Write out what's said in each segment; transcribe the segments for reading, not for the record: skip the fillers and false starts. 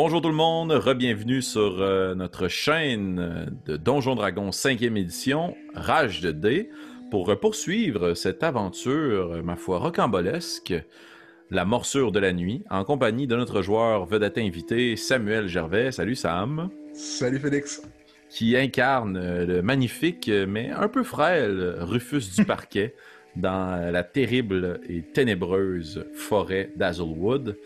Bonjour tout le monde, re-bienvenue sur notre chaîne de Donjons Dragons 5e édition, Rage de dés, pour poursuivre cette aventure, ma foi, rocambolesque, la morsure de la nuit, en compagnie de notre joueur vedette invité, Samuel Gervais. Salut Sam! Salut Félix! Qui incarne le magnifique, mais un peu frêle, Rufus du Parquet, dans la terrible et ténébreuse forêt d'Hazelwood.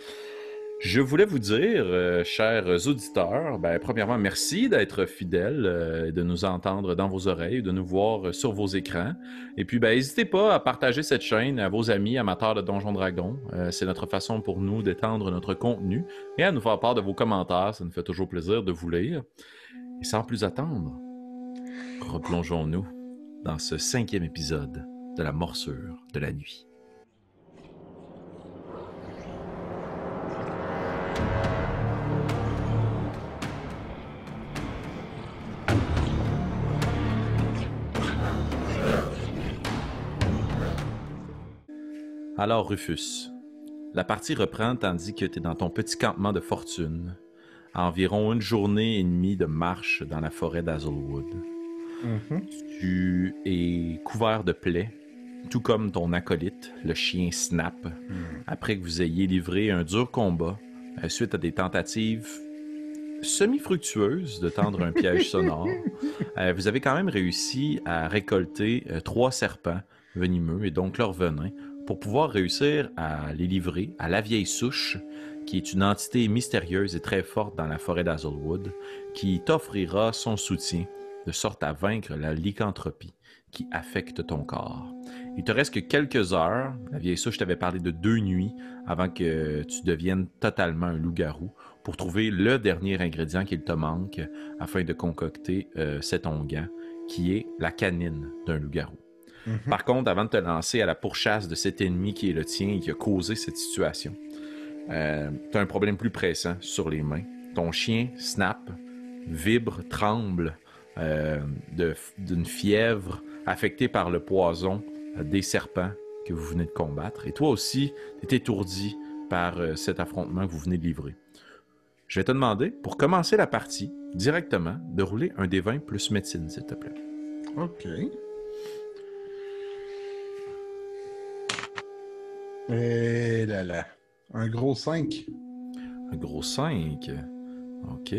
Je voulais vous dire, chers auditeurs, premièrement, merci d'être fidèles et de nous entendre dans vos oreilles, de nous voir sur vos écrans. Et puis, n'hésitez pas à partager cette chaîne à vos amis amateurs de Donjons Dragons. C'est notre façon pour nous d'étendre notre contenu et à nous faire part de vos commentaires. Ça nous fait toujours plaisir de vous lire. Et sans plus attendre, replongeons-nous dans ce 5e épisode de la morsure de la nuit. Alors Rufus, la partie reprend tandis que tu es dans ton petit campement de fortune, à environ une journée et demie de marche dans la forêt d'Hazelwood. Tu es couvert de plaies, tout comme ton acolyte, le chien Snap, après que vous ayez livré un dur combat suite à des tentatives semi-fructueuses de tendre un piège sonore. Vous avez quand même réussi à récolter 3 serpents venimeux et donc leur venin pour pouvoir réussir à les livrer à la vieille souche, qui est une entité mystérieuse et très forte dans la forêt d'Hazelwood, qui t'offrira son soutien de sorte à vaincre la lycanthropie qui affecte ton corps. Il te reste que quelques heures. La vieille souche t'avait parlé de 2 nuits avant que tu deviennes totalement un loup-garou pour trouver le dernier ingrédient qu'il te manque afin de concocter cet onguent qui est la canine d'un loup-garou. Par contre, avant de te lancer à la pourchasse de cet ennemi qui est le tien et qui a causé cette situation, tu as un problème plus pressant sur les mains. Ton chien, Snap, vibre, tremble d'une fièvre affectée par le poison des serpents que vous venez de combattre. Et toi aussi, tu es étourdi par cet affrontement que vous venez de livrer. Je vais te demander, pour commencer la partie, directement, de rouler un D20 plus médecine, s'il te plaît. OK. Et là là. Un gros 5. Un gros 5. OK.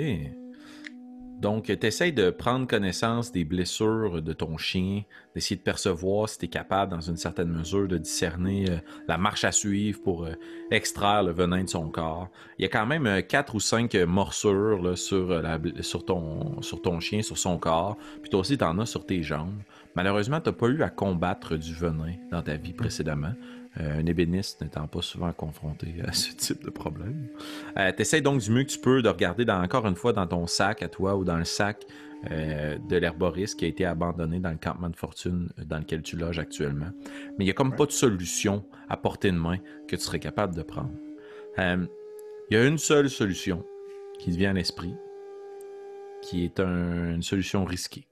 Donc, tu essaies de prendre connaissance des blessures de ton chien, d'essayer de percevoir si tu es capable, dans une certaine mesure, de discerner la marche à suivre pour extraire le venin de son corps. Il y a quand même 4 ou 5 morsures là, sur ton chien, sur son corps. Puis toi aussi, tu en as sur tes jambes. Malheureusement, tu n'as pas eu à combattre du venin dans ta vie précédemment. Un ébéniste n'étant pas souvent confronté à ce type de problème. Tu essaies donc du mieux que tu peux de regarder encore une fois dans ton sac à toi ou dans le sac de l'herboriste qui a été abandonné dans le campement de fortune dans lequel tu loges actuellement. Mais il n'y a comme pas de solution à portée de main que tu serais capable de prendre. Il y a une seule solution qui te vient à l'esprit, qui est une solution risquée.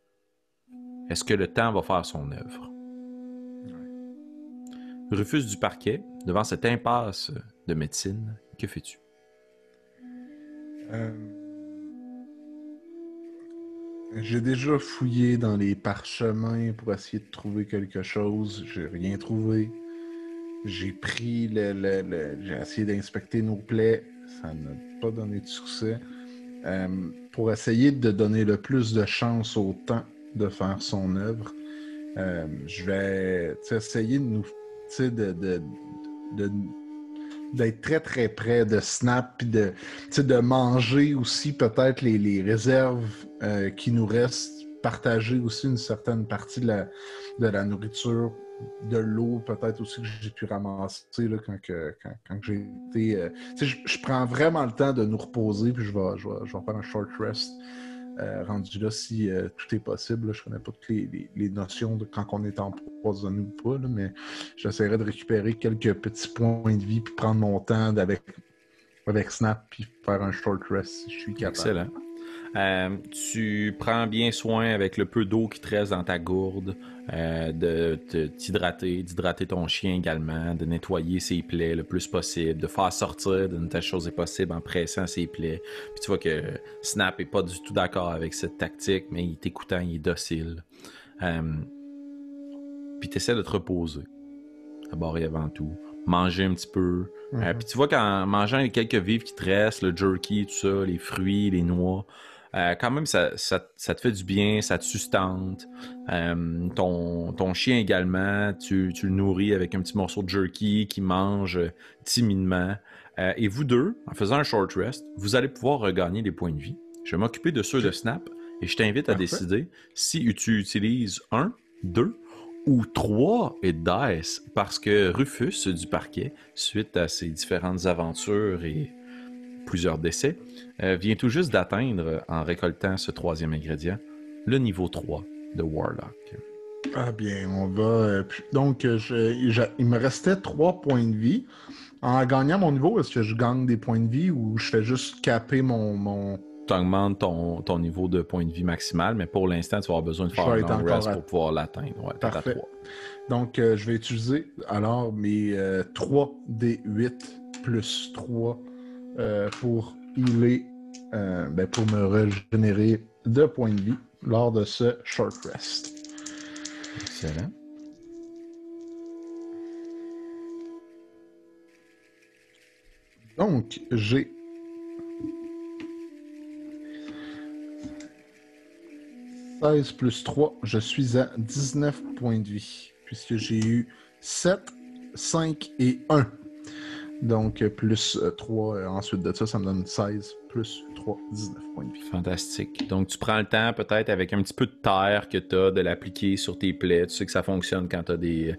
Est-ce que le temps va faire son œuvre? Rufus du Parquet, devant cette impasse de médecine, que fais-tu? J'ai déjà fouillé dans les parchemins pour essayer de trouver quelque chose. J'ai rien trouvé. J'ai pris j'ai essayé d'inspecter nos plaies. Ça n'a pas donné de succès. Pour essayer de donner le plus de chance au temps de faire son œuvre, je vais essayer de nous, d'être très très près de Snap puis de manger aussi peut-être les réserves qui nous restent, partager aussi une certaine partie de la nourriture, de l'eau peut-être aussi que j'ai pu ramasser là, quand j'ai été... je prends vraiment le temps de nous reposer puis je vais faire un short rest. Rendu là, si tout est possible, là, je connais pas toutes les notions de quand on est empoisonné ou pas, là, mais j'essaierai de récupérer quelques petits points de vie puis prendre mon temps avec Snap puis faire un short rest si je suis capable. Excellent. Tu prends bien soin avec le peu d'eau qui te reste dans ta gourde d'hydrater ton chien également, de nettoyer ses plaies le plus possible, de faire sortir d'une telle chose est possible en pressant ses plaies. Puis tu vois que Snap est pas du tout d'accord avec cette tactique, mais il est écoutant, il est docile. Puis tu essaies de te reposer, d'abord et avant tout. Manger un petit peu. Puis tu vois qu'en mangeant les quelques vivres qui te restent, le jerky, tout ça, les fruits, les noix, quand même, ça te fait du bien, ça te sustente. Ton chien également, tu le nourris avec un petit morceau de jerky qui mange timidement. Et vous deux, en faisant un short rest, vous allez pouvoir regagner des points de vie. Je vais m'occuper de ceux de Snap et je t'invite à décider si tu utilises 1, 2 ou 3 hit dice parce que Rufus du parquet, suite à ses différentes aventures et plusieurs décès, vient tout juste d'atteindre, en récoltant ce troisième ingrédient, le niveau 3 de Warlock. Ah bien, on va... donc, il me restait 3 points de vie. En gagnant mon niveau, est-ce que je gagne des points de vie ou je fais juste caper mon... Tu augmentes ton niveau de points de vie maximal, mais pour l'instant, tu vas avoir besoin de faire un long rest pour pouvoir l'atteindre. Ouais, Parfait. À 3. Donc, je vais utiliser alors mes 3 D8 plus 3 pour healer, pour me régénérer de points de vie lors de ce short rest. Excellent. Donc, j'ai 16 plus 3, je suis à 19 points de vie, puisque j'ai eu 7, 5 et 1. Donc, plus 3, ensuite de ça, ça me donne 16, plus 3, 19 points de vie. Fantastique. Donc, tu prends le temps, peut-être, avec un petit peu de terre que tu as, de l'appliquer sur tes plaies. Tu sais que ça fonctionne quand tu as des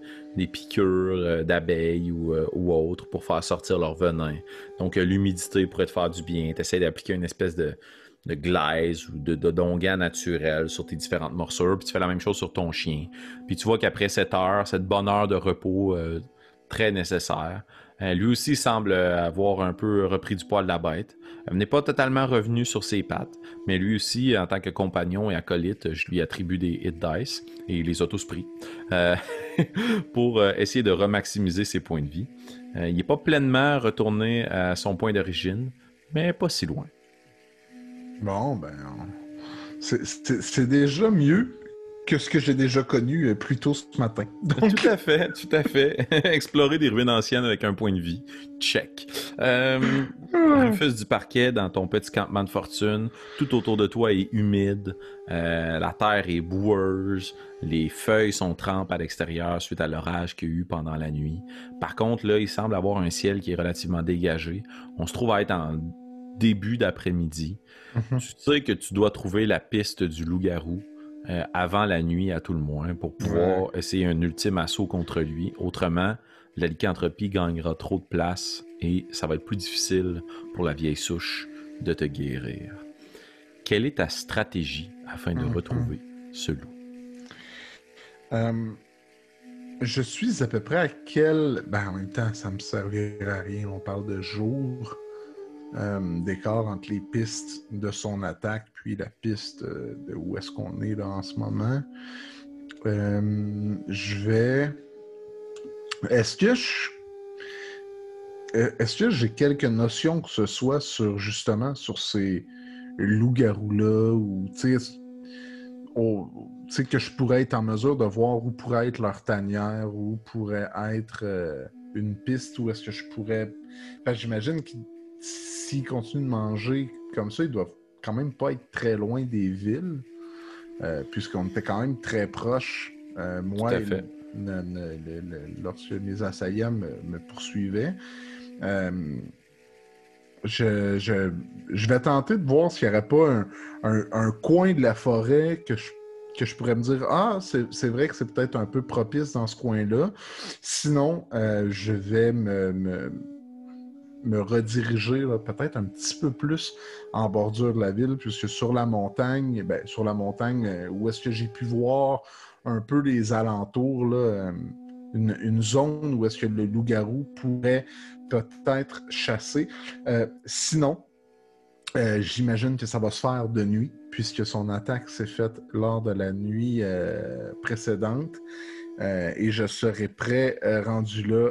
piqûres d'abeilles ou autres pour faire sortir leur venin. Donc, l'humidité pourrait te faire du bien. Tu essaies d'appliquer une espèce de glaise ou d'onguent naturel sur tes différentes morsures. Puis tu fais la même chose sur ton chien. Puis tu vois qu'après cette bonne heure de repos très nécessaire, lui aussi semble avoir un peu repris du poil de la bête. N'est pas totalement revenu sur ses pattes, mais lui aussi, en tant que compagnon et acolyte, je lui attribue des hit dice et il les a tous pris pour essayer de remaximiser ses points de vie. Il n'est pas pleinement retourné à son point d'origine, mais pas si loin. Bon, c'est déjà mieux que ce que j'ai déjà connu plus tôt ce matin. Donc... Tout à fait. Explorer des ruines anciennes avec un point de vie. Check. Rufus du parquet dans ton petit campement de fortune. Tout autour de toi est humide. La terre est boueuse. Les feuilles sont trempes à l'extérieur suite à l'orage qu'il y a eu pendant la nuit. Par contre, là, il semble avoir un ciel qui est relativement dégagé. On se trouve à être en début d'après-midi. Tu sais que tu dois trouver la piste du loup-garou avant la nuit à tout le moins pour pouvoir essayer un ultime assaut contre lui. Autrement, la lycanthropie gagnera trop de place et ça va être plus difficile pour la vieille souche de te guérir. Quelle est ta stratégie afin de retrouver ce loup? Je suis à peu près à quel... en même temps, ça me servirait à rien. On parle de jour. D'écart entre les pistes de son attaque puis la piste de où est-ce qu'on est là en ce moment. Est-ce que j'ai quelques notions que ce soit sur ces loups-garous-là ou tu sais que je pourrais être en mesure de voir où pourrait être leur tanière, où pourrait être une piste, où est-ce que je pourrais... j'imagine que s'ils continuent de manger comme ça, ils doivent quand même pas être très loin des villes, puisqu'on était quand même très proches. Moi, lorsque mes assaillants me poursuivaient, je vais tenter de voir s'il n'y aurait pas un coin de la forêt que je pourrais me dire « c'est vrai que c'est peut-être un peu propice dans ce coin-là. » Sinon, je vais me rediriger peut-être un petit peu plus en bordure de la ville, puisque sur la montagne, où est-ce que j'ai pu voir un peu les alentours, là, une zone où est-ce que le loup-garou pourrait peut-être chasser. Sinon, J'imagine que ça va se faire de nuit, puisque son attaque s'est faite lors de la nuit précédente. Et je serai prêt, rendu là,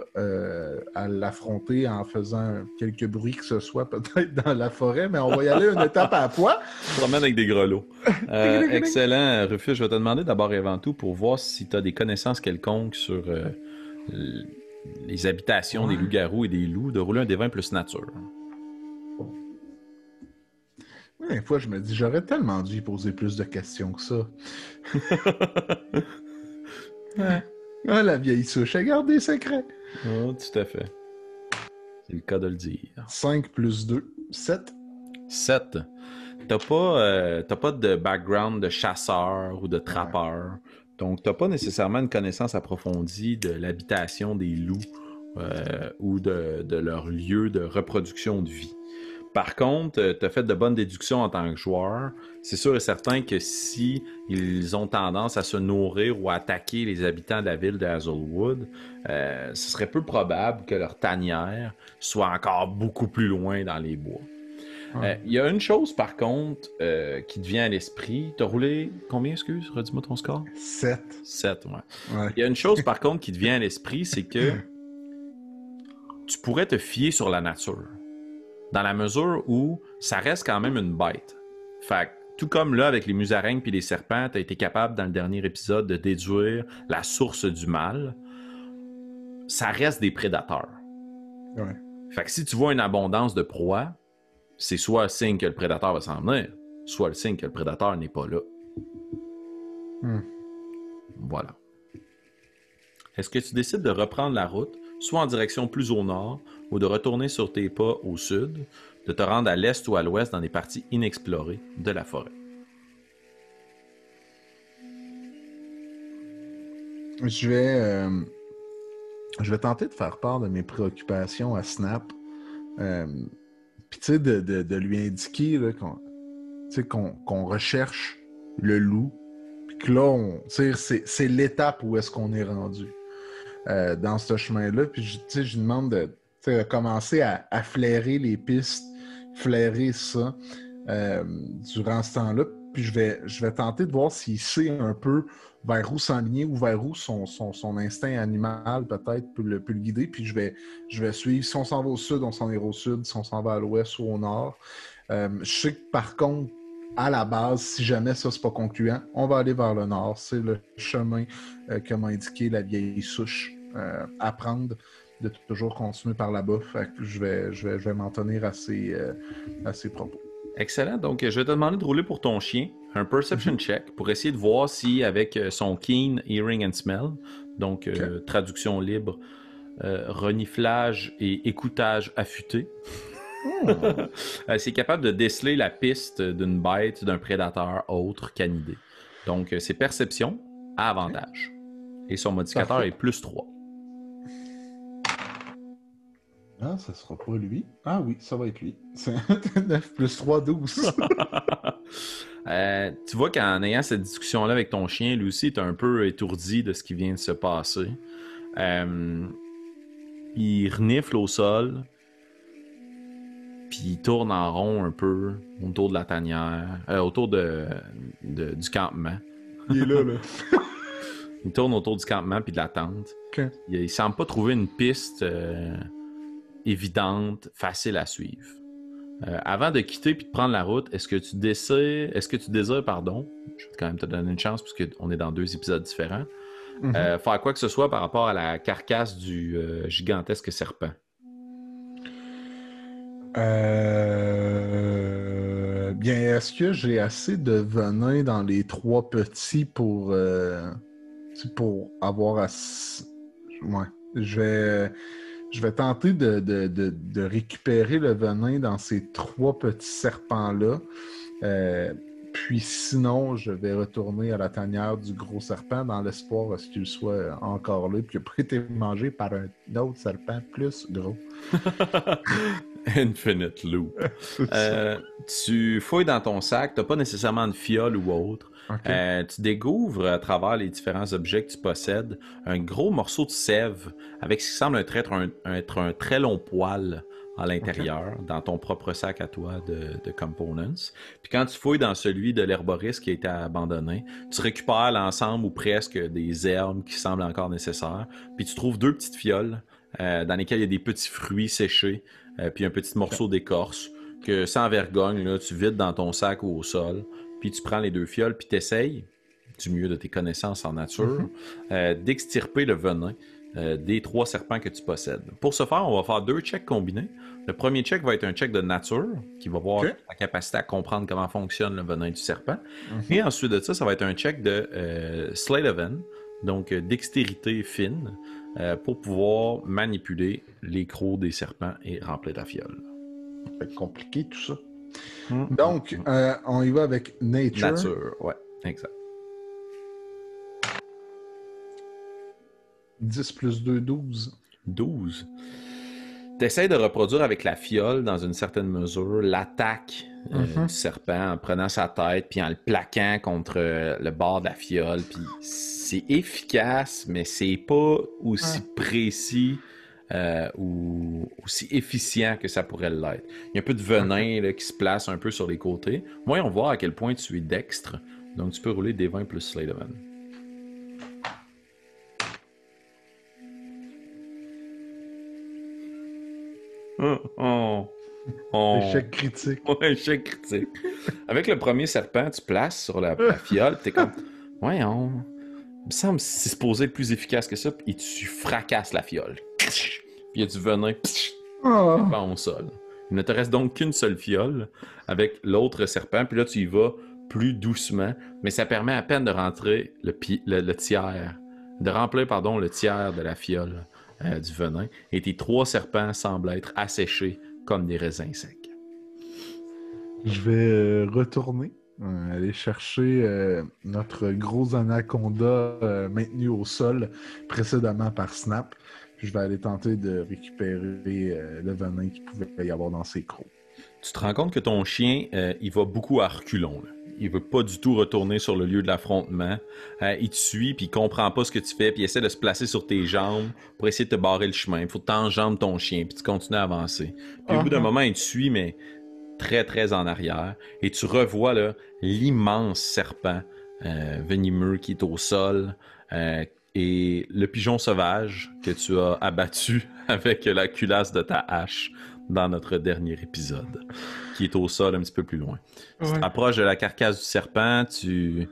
à l'affronter en faisant quelques bruits que ce soit, peut-être dans la forêt, mais on va y aller une étape à la fois. Tu te promènes avec des grelots. Excellent, Rufus. Je vais te demander d'abord et avant tout pour voir si tu as des connaissances quelconques sur les habitations des loups-garous et des loups, de rouler un des 20 plus nature. Des fois, je me dis, j'aurais tellement dû y poser plus de questions que ça. Ouais. Ah, la vieille souche, elle garde des secrets. Oh, tout à fait. C'est le cas de le dire. 5 plus 2, 7. 7. T'as pas de background de chasseur ou de trappeur. Donc, t'as pas nécessairement une connaissance approfondie de l'habitation des loups ou de leur lieu de reproduction de vie. Par contre, tu as fait de bonnes déductions en tant que joueur. C'est sûr et certain que si ils ont tendance à se nourrir ou à attaquer les habitants de la ville de Hazelwood, ce serait peu probable que leur tanière soit encore beaucoup plus loin dans les bois. Il y a une chose, par contre, qui te vient à l'esprit. T'as roulé combien, excuse? Redis-moi ton score. 7. 7, ouais. Il y a une chose, par contre, qui te vient à l'esprit, c'est que tu pourrais te fier sur la nature. Dans la mesure où ça reste quand même une bête. Fait que, tout comme là, avec les musaraignes puis les serpents, t'as été capable, dans le dernier épisode, de déduire la source du mal. Ça reste des prédateurs. Ouais. Fait que si tu vois une abondance de proies, c'est soit le signe que le prédateur va s'en venir, soit le signe que le prédateur n'est pas là. Voilà. Est-ce que tu décides de reprendre la route, soit en direction plus au nord, ou de retourner sur tes pas au sud, de te rendre à l'est ou à l'ouest dans des parties inexplorées de la forêt? Je vais tenter de faire part de mes préoccupations à Snap. Puis tu sais, de lui indiquer là, qu'on recherche le loup. Puis que là, c'est l'étape où est-ce qu'on est rendu dans ce chemin-là. Puis je lui demande de commencer à flairer les pistes, flairer ça durant ce temps-là. Puis je vais tenter de voir s'il sait un peu vers où s'enligner ou vers où son instinct animal peut-être peut le guider. Puis je vais suivre. Si on s'en va au sud, on s'en ira au sud. Si on s'en va à l'ouest ou au nord. Je sais que par contre, à la base, si jamais ça c'est pas concluant, on va aller vers le nord. C'est le chemin que m'a indiqué la vieille souche à prendre, de toujours continuer par là-bas. Fait que je vais m'en tenir à ses propos. Excellent. Donc, je vais te demander de rouler pour ton chien un perception check pour essayer de voir si, avec son keen hearing and smell, donc traduction libre, reniflage et écoutage affûté, c'est capable de déceler la piste d'une bête, d'un prédateur autre canidé. Donc, c'est perception à avantage. Et son modificateur est plus 3. Ah, ça sera pas lui. Ah oui, ça va être lui. C'est 9 plus 3, 12. Tu vois qu'en ayant cette discussion-là avec ton chien, lui aussi est un peu étourdi de ce qui vient de se passer. Il renifle au sol, puis il tourne en rond un peu autour de la tanière, autour du campement. Il est là. Il tourne autour du campement puis de la tente. Okay. Il semble pas trouver une piste évidente, facile à suivre. Avant de quitter puis de prendre la route, est-ce que tu désires, je vais quand même te donner une chance puisqu'on est dans 2 épisodes différents, faire quoi que ce soit par rapport à la carcasse du gigantesque serpent? Bien, est-ce que j'ai assez de venin dans les 3 petits pour avoir assez... Ouais, je vais tenter de récupérer le venin dans ces 3 petits serpents-là. Puis sinon, je vais retourner à la tanière du gros serpent dans l'espoir qu'il soit encore là et qu'il n'a pas été mangé par un autre serpent plus gros. Infinite Loop. Tu fouilles dans ton sac, tu n'as pas nécessairement de fiole ou autre. Okay. Tu découvres à travers les différents objets que tu possèdes un gros morceau de sève avec ce qui semble être un très long poil à l'intérieur, dans ton propre sac à toi de components. Puis quand tu fouilles dans celui de l'herboriste qui a été abandonné, tu récupères l'ensemble ou presque des herbes qui semblent encore nécessaires. Puis tu trouves 2 petites fioles dans lesquelles il y a des petits fruits séchés, puis un petit morceau d'écorce que sans vergogne, là, tu vides dans ton sac ou au sol. Puis tu prends les 2 fioles, puis t'essayes, du mieux de tes connaissances en nature, d'extirper le venin des 3 serpents que tu possèdes. Pour ce faire, on va faire 2 checks combinés. Le premier check va être un check de nature, qui va voir la capacité à comprendre comment fonctionne le venin du serpent. Et ensuite de ça, ça va être un check de sleight of hand, donc dextérité fine, pour pouvoir manipuler les crocs des serpents et remplir ta fiole. Ça va être compliqué tout ça. Donc, on y va avec Nature. Nature, ouais, exact. 10 plus 2, 12. 12. T'essaies de reproduire avec la fiole, dans une certaine mesure, l'attaque du serpent en prenant sa tête puis en le plaquant contre le bord de la fiole. Puis c'est efficace, mais c'est pas aussi précis ou aussi efficient que ça pourrait l'être. Il y a un peu de venin là, qui se place un peu sur les côtés. Voyons voir à quel point tu es dextre. Donc tu peux rouler des 20 plus Sleight of Hand. Échec critique. Ouais, échec critique. Avec le premier serpent, tu places sur la fiole, t'es comme, ouais, il me semble que c'est supposé être plus efficace que ça, et tu fracasses la fiole. Puis il y a du venin qui va au sol. Il ne te reste donc qu'une seule fiole avec l'autre serpent, puis là tu y vas plus doucement, mais ça permet à peine de rentrer le tiers, de remplir, pardon, le tiers de la fiole. Du venin, et tes 3 serpents semblent être asséchés comme des raisins secs. Je vais retourner, aller chercher notre gros anaconda maintenu au sol précédemment par Snap, puis je vais aller tenter de récupérer le venin qu'il pouvait y avoir dans ses crocs. Tu te rends compte que ton chien, il va beaucoup à reculons, là. Il veut pas du tout retourner sur le lieu de l'affrontement. Il te suit, puis il comprend pas ce que tu fais, puis il essaie de se placer sur tes jambes pour essayer de te barrer le chemin. Il faut que tu enjambes ton chien, puis tu continues à avancer. Puis au bout d'un moment, il te suit, mais très, très en arrière. Et tu revois là, l'immense serpent venimeux qui est au sol et le pigeon sauvage que tu as abattu avec la culasse de ta hache dans notre dernier épisode, qui est au sol un petit peu plus loin. Tu te rapproches de la carcasse du serpent, tu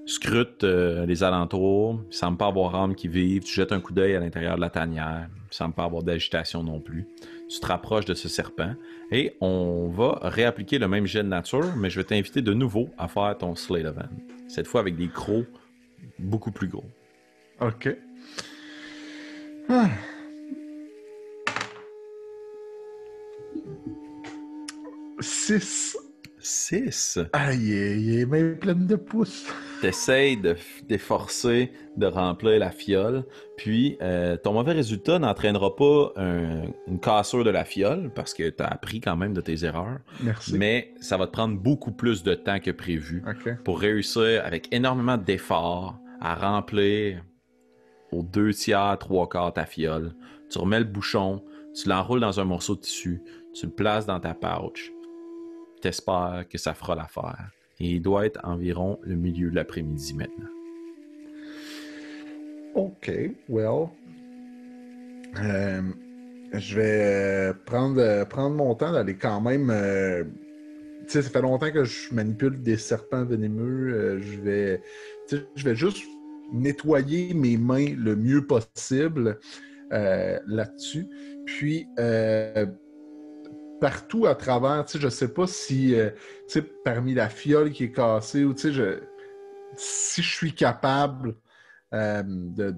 scrutes les alentours, il ne semble pas avoir âme qui vive, tu jettes un coup d'œil à l'intérieur de la tanière, il ne semble pas avoir d'agitation non plus. Tu te rapproches de ce serpent et on va réappliquer le même jet de nature, mais je vais t'inviter de nouveau à faire ton Sleight of Hand. Cette fois avec des crocs beaucoup plus gros. OK. 6. 6. Aïe, il est même plein de pouces. T'essayes de t'efforcer de remplir la fiole, puis ton mauvais résultat n'entraînera pas une cassure de la fiole, parce que t'as appris quand même de tes erreurs. Merci. Mais ça va te prendre beaucoup plus de temps que prévu pour réussir avec énormément d'efforts à remplir aux 2 tiers, 3 quarts ta fiole. Tu remets le bouchon, tu l'enroules dans un morceau de tissu, tu le places dans ta pouch. T'espères que ça fera l'affaire. Et il doit être environ le milieu de l'après-midi maintenant. OK, well. Je vais prendre mon temps d'aller quand même... tu sais, ça fait longtemps que je manipule des serpents venimeux. Je vais juste nettoyer mes mains le mieux possible là-dessus. Puis... partout à travers, tu sais, je sais pas si, tu sais, parmi la fiole qui est cassée, ou tu sais, si je suis capable de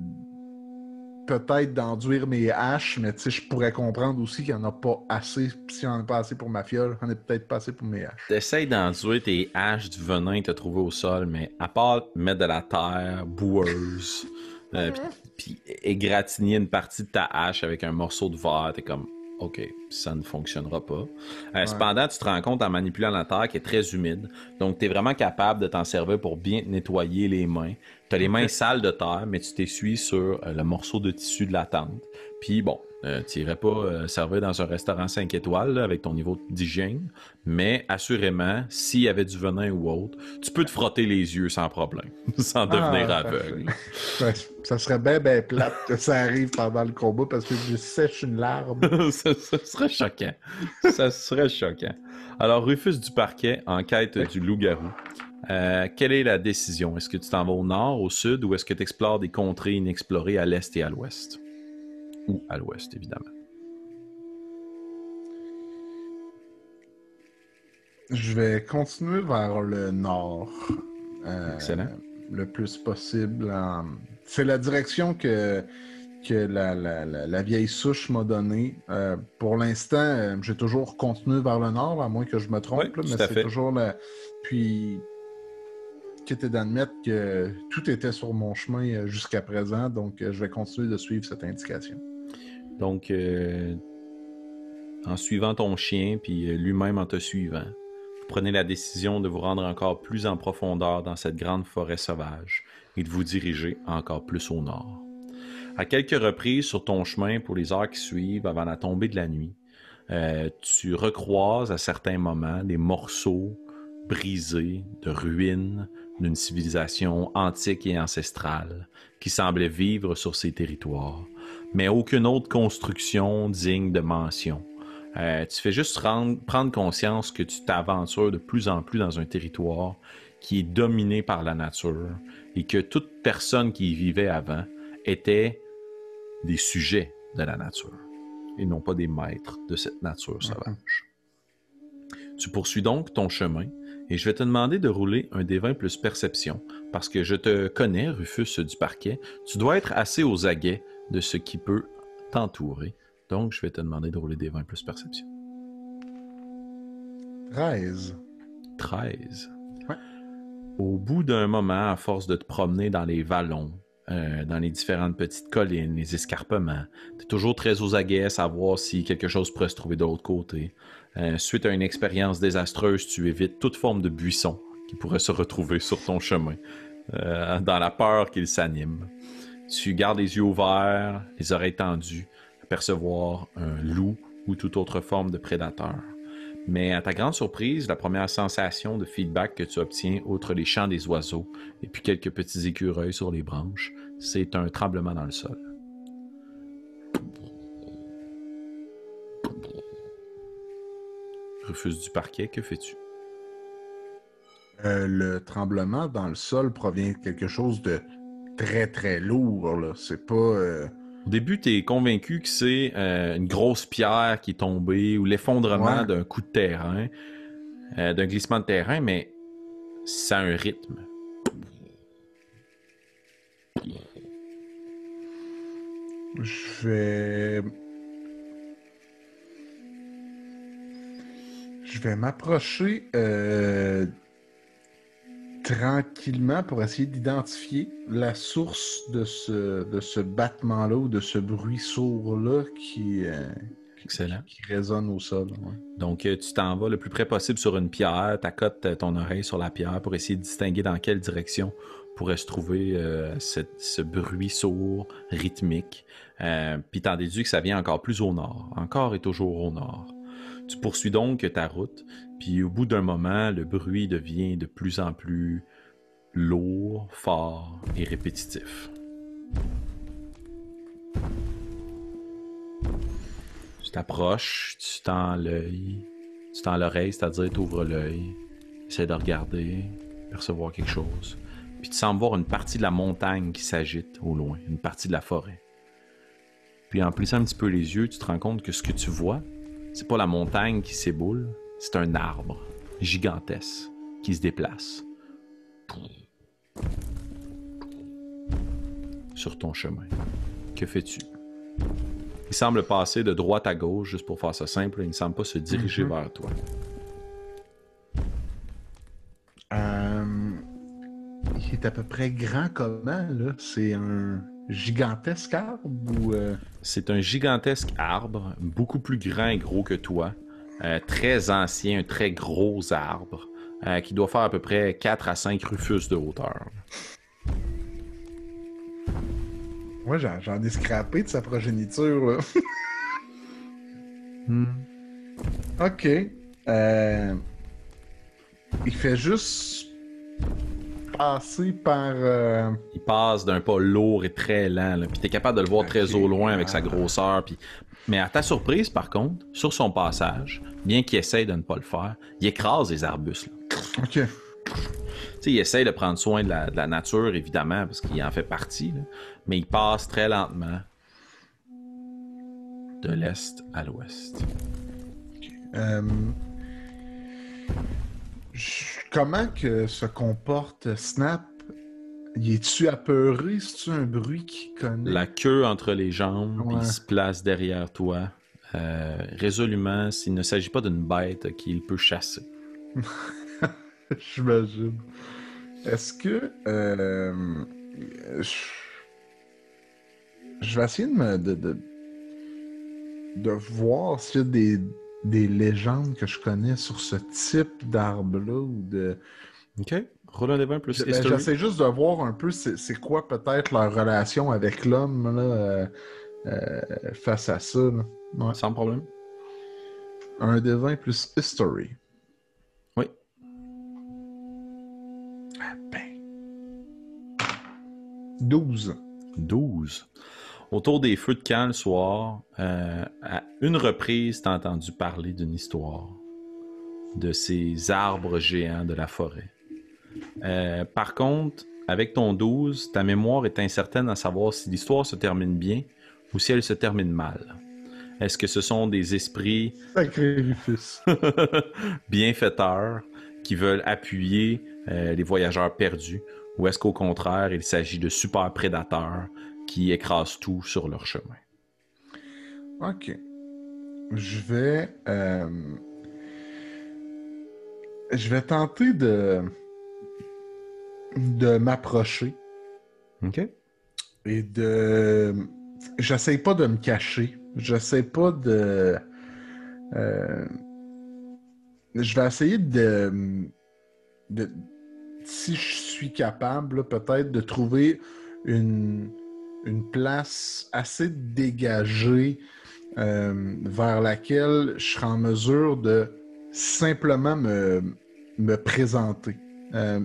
peut-être d'enduire mes haches, mais tu sais, je pourrais comprendre aussi qu'il n'y en a pas assez. Puis s'il n'y en a pas assez pour ma fiole, il n'y en a peut-être pas assez pour mes haches. T'essayes d'enduire tes haches du venin que t'as trouvé au sol, mais à part mettre de la terre boueuse, puis égratigner une partie de ta hache avec un morceau de verre, t'es comme... OK, ça ne fonctionnera pas. Cependant, tu te rends compte en manipulant la terre qui est très humide. Donc, tu es vraiment capable de t'en servir pour bien te nettoyer les mains. Tu as les mains sales de terre, mais tu t'essuies sur le morceau de tissu de la tente. Puis bon, Tu n'irais pas servir dans un restaurant 5 étoiles là, avec ton niveau d'hygiène, mais assurément, s'il y avait du venin ou autre, tu peux te frotter les yeux sans problème, sans devenir aveugle. Ouais, ça serait bien plate que ça arrive pendant le combat parce que je sèche une larme. ça serait choquant. Ça serait choquant. Alors, Rufus du Parquet, en quête du loup-garou. Quelle est la décision? Est-ce que tu t'en vas au nord, au sud, ou est-ce que tu explores des contrées inexplorées à l'est et à l'ouest? Ou à l'ouest, évidemment. Je vais continuer vers le nord. Excellent. Le plus possible. C'est la direction que la vieille souche m'a donnée. Pour l'instant, j'ai toujours continué vers le nord, à moins que je me trompe, Oui, mais c'est toujours la... Puis, quitte est d'admettre que tout était sur mon chemin jusqu'à présent, donc je vais continuer de suivre cette indication. Donc, en suivant ton chien, puis lui-même en te suivant, vous prenez la décision de vous rendre encore plus en profondeur dans cette grande forêt sauvage et de vous diriger encore plus au nord. À quelques reprises sur ton chemin pour les heures qui suivent avant la tombée de la nuit, tu recroises à certains moments des morceaux brisés de ruines d'une civilisation antique et ancestrale qui semblait vivre sur ces territoires, mais aucune autre construction digne de mention. Tu fais juste prendre conscience que tu t'aventures de plus en plus dans un territoire qui est dominé par la nature et que toute personne qui y vivait avant était des sujets de la nature et non pas des maîtres de cette nature sauvage. Tu poursuis donc ton chemin et je vais te demander de rouler un D20 plus perception parce que je te connais, Rufus du Parquet. Tu dois être assez aux aguets de ce qui peut t'entourer. Donc, je vais te demander de rouler des 20 plus perception. 13. 13. Ouais. Au bout d'un moment, à force de te promener dans les vallons, dans les différentes petites collines, les escarpements, tu es toujours très aux aguets à savoir si quelque chose pourrait se trouver de l'autre côté. Suite à une expérience désastreuse, tu évites toute forme de buisson qui pourrait se retrouver sur ton chemin, dans la peur qu'il s'anime. Tu gardes les yeux ouverts, les oreilles tendues, percevoir un loup ou toute autre forme de prédateur. Mais à ta grande surprise, la première sensation de feedback que tu obtiens, outre les chants des oiseaux et puis quelques petits écureuils sur les branches, c'est un tremblement dans le sol. Rufus du Parquet, que fais-tu? Le tremblement dans le sol provient de quelque chose de très très lourd, là. C'est pas... Au début, tu es convaincu que c'est une grosse pierre qui est tombée ou l'effondrement d'un coup de terrain, d'un glissement de terrain, mais ça a un rythme. Je vais m'approcher tranquillement pour essayer d'identifier la source de ce battement-là ou de ce bruit sourd-là Excellent. Qui résonne au sol. Ouais. Donc, tu t'en vas le plus près possible sur une pierre, t'accotes ton oreille sur la pierre pour essayer de distinguer dans quelle direction pourrait se trouver ce bruit sourd, rythmique. Puis t'en déduis que ça vient encore plus au nord, encore et toujours au nord. Tu poursuis donc ta route, puis au bout d'un moment, le bruit devient de plus en plus lourd, fort et répétitif. Tu t'approches, tu tends l'œil, tu tends l'oreille, c'est-à-dire tu ouvres l'œil, essaie de regarder, percevoir quelque chose. Puis tu sembles voir une partie de la montagne qui s'agite au loin, une partie de la forêt. Puis en plissant un petit peu les yeux, tu te rends compte que ce que tu vois, c'est pas la montagne qui s'éboule, c'est un arbre gigantesque qui se déplace sur ton chemin. Que fais-tu? Il semble passer de droite à gauche, juste pour faire ça simple, il ne semble pas se diriger vers toi. Il est à peu près grand comment, là? C'est un gigantesque arbre ou... C'est un gigantesque arbre, beaucoup plus grand et gros que toi, très ancien, un très gros arbre, qui doit faire à peu près 4 à 5 Rufus de hauteur. Moi, j'en ai scrappé de sa progéniture, là. Hmm. Ok. Il fait juste passer par. Il passe d'un pas lourd et très lent, là, puis t'es capable de le voir très au loin avec sa Ah. grosseur. Puis... Mais à ta surprise, par contre, sur son passage, bien qu'il essaye de ne pas le faire, il écrase les arbustes. Là. Ok. Tu sais, il essaye de prendre soin de la nature, évidemment, parce qu'il en fait partie, là, mais il passe très lentement de l'est à l'ouest. Euh, comment que se comporte Snap? Y es-tu apeuré? C'est-tu un bruit qu'il connaît? La queue entre les jambes, puis il Ouais. se place derrière toi, résolument, s'il ne s'agit pas d'une bête qu'il peut chasser. J'imagine. Est-ce que je... je vais essayer de voir s'il y a des légendes que je connais sur ce type d'arbre-là ou de. OK. Roule un des 20 plus Ben, history. j'essaie juste de voir un peu c'est quoi peut-être leur relation avec l'homme là, face à ça. Là. Ouais. Sans problème. Un des 20 plus history. Oui. Ben. 12. 12. Autour des feux de camp le soir, à une reprise, t'as entendu parler d'une histoire de ces arbres géants de la forêt. Par contre, avec ton 12, ta mémoire est incertaine à savoir si l'histoire se termine bien ou si elle se termine mal. Est-ce que ce sont des esprits Sacrifice. bienfaiteurs qui veulent appuyer les voyageurs perdus ou est-ce qu'au contraire, il s'agit de super prédateurs qui écrasent tout sur leur chemin? Ok. Je vais. Je vais tenter de m'approcher OK? et de. J'essaie pas de me cacher. J'essaie pas de. euh, Je vais essayer de. Si je suis capable, là, peut-être, de trouver une, une place assez dégagée vers laquelle je serai en mesure de simplement me présenter. Euh,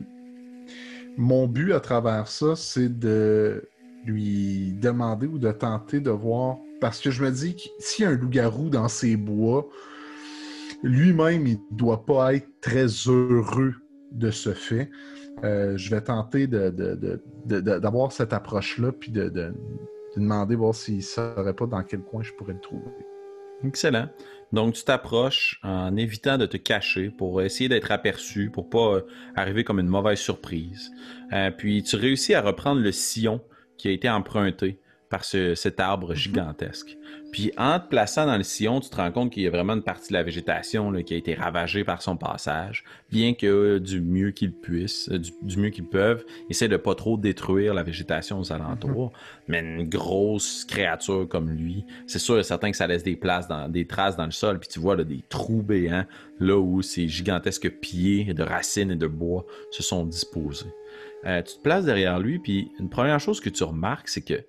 Mon but à travers ça, c'est de lui demander ou de tenter de voir. Parce que je me dis que s'il y a un loup-garou dans ses bois, lui-même, il ne doit pas être très heureux de ce fait. Je vais tenter d'avoir cette approche-là, puis de demander voir s'il ne saurait pas dans quel coin je pourrais le trouver. Excellent. Donc, tu t'approches en évitant de te cacher pour essayer d'être aperçu, pour pas arriver comme une mauvaise surprise. Puis, tu réussis à reprendre le sillon qui a été emprunté par cet arbre gigantesque. Puis, en te plaçant dans le sillon, tu te rends compte qu'il y a vraiment une partie de la végétation là, qui a été ravagée par son passage, bien que du mieux qu'ils puissent, du mieux qu'ils peuvent, essaient de pas trop détruire la végétation aux alentours. Mais une grosse créature comme lui, c'est sûr et certain que ça laisse des traces dans le sol, puis tu vois là, des trous béants, là où ces gigantesques pieds de racines et de bois se sont disposés. Tu te places derrière lui, puis une première chose que tu remarques, c'est que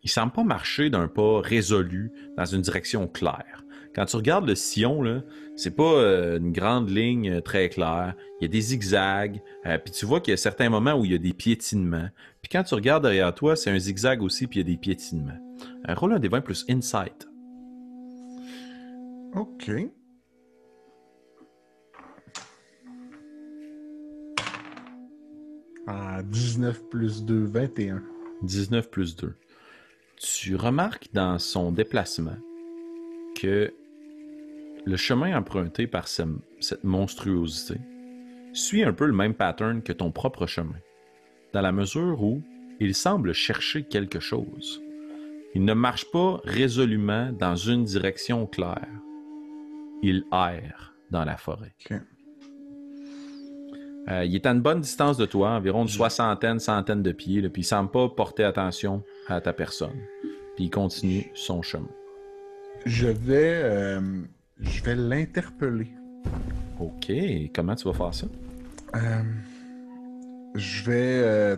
il semble pas marcher d'un pas résolu dans une direction claire. Quand tu regardes le sillon, là, c'est pas une grande ligne très claire. Il y a des zigzags, puis tu vois qu'il y a certains moments où il y a des piétinements. Puis quand tu regardes derrière toi, c'est un zigzag aussi, puis il y a des piétinements. Roule un des 20 plus Insight. OK. Ah, 19 plus 2, 21. 19 plus 2. Tu remarques dans son déplacement que le chemin emprunté par cette monstruosité suit un peu le même pattern que ton propre chemin, dans la mesure où il semble chercher quelque chose. Il ne marche pas résolument dans une direction claire. Il erre dans la forêt. OK. Il est à une bonne distance de toi, environ une soixantaine, centaine de pieds, là, puis il semble pas porter attention à ta personne. Puis il continue son chemin. Je vais l'interpeller. OK, comment tu vas faire ça? Je vais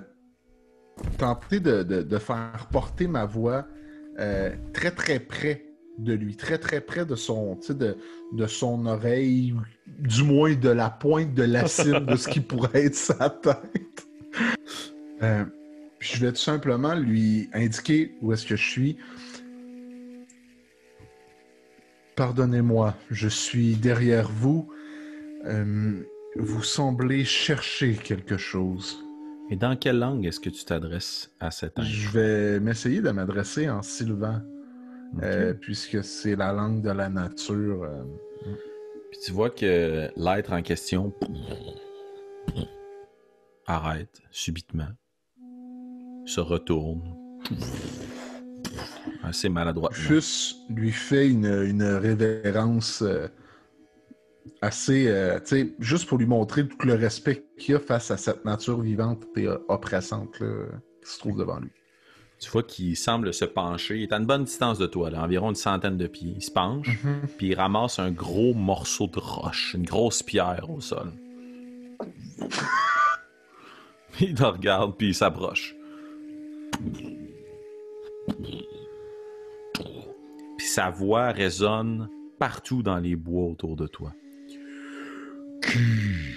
tenter de faire porter ma voix très très près de lui, très très près de son, de son oreille, du moins de la pointe de la cime de ce qui pourrait être sa tête. Je vais tout simplement lui indiquer où est-ce que je suis. Pardonnez-moi, je suis derrière vous. Vous semblez chercher quelque chose. Et dans quelle langue est-ce que tu t'adresses à cet être? Je vais m'essayer de m'adresser en sylvan, Okay. puisque c'est la langue de la nature. Puis tu vois que l'être en question arrête subitement, se retourne, assez maladroitement. Fus lui fait une révérence assez, tu sais, juste pour lui montrer tout le respect qu'il a face à cette nature vivante et oppressante là, qui se trouve devant lui. Tu vois qu'il semble se pencher. Il est à une bonne distance de toi, là, environ une centaine de pieds. Il se penche, puis il ramasse un gros morceau de roche, une grosse pierre au sol. Il te regarde, puis il s'approche. Puis sa voix résonne partout dans les bois autour de toi. Qui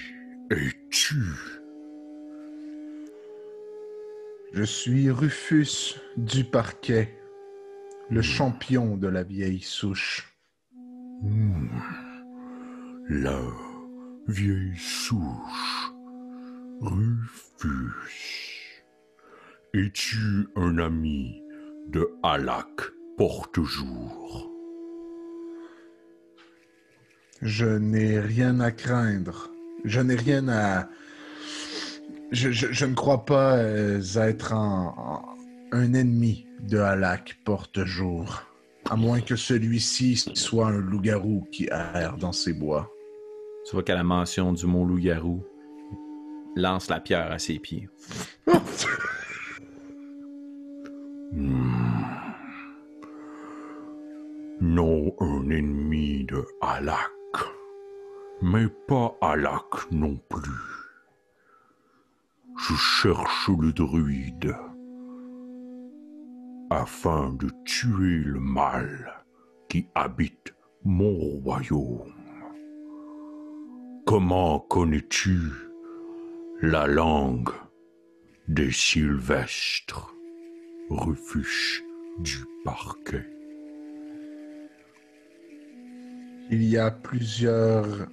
es-tu? Je suis Rufus du Parquet, le champion de la vieille souche. La vieille souche, Rufus. Es-tu un ami de Alak Porte-Jour? Je n'ai rien à craindre. Je n'ai rien à... Je ne crois pas être un ennemi de Alak Porte-Jour. À moins que celui-ci soit un loup-garou qui erre dans ses bois. Tu vois qu'à la mention du mot loup-garou, il lance la pierre à ses pieds. Non, un ennemi de Alak, mais pas Alak non plus. Je cherche le druide afin de tuer le mal qui habite mon royaume. Comment connais-tu la langue des Sylvestres, Rufus du Parquet? Il y a plusieurs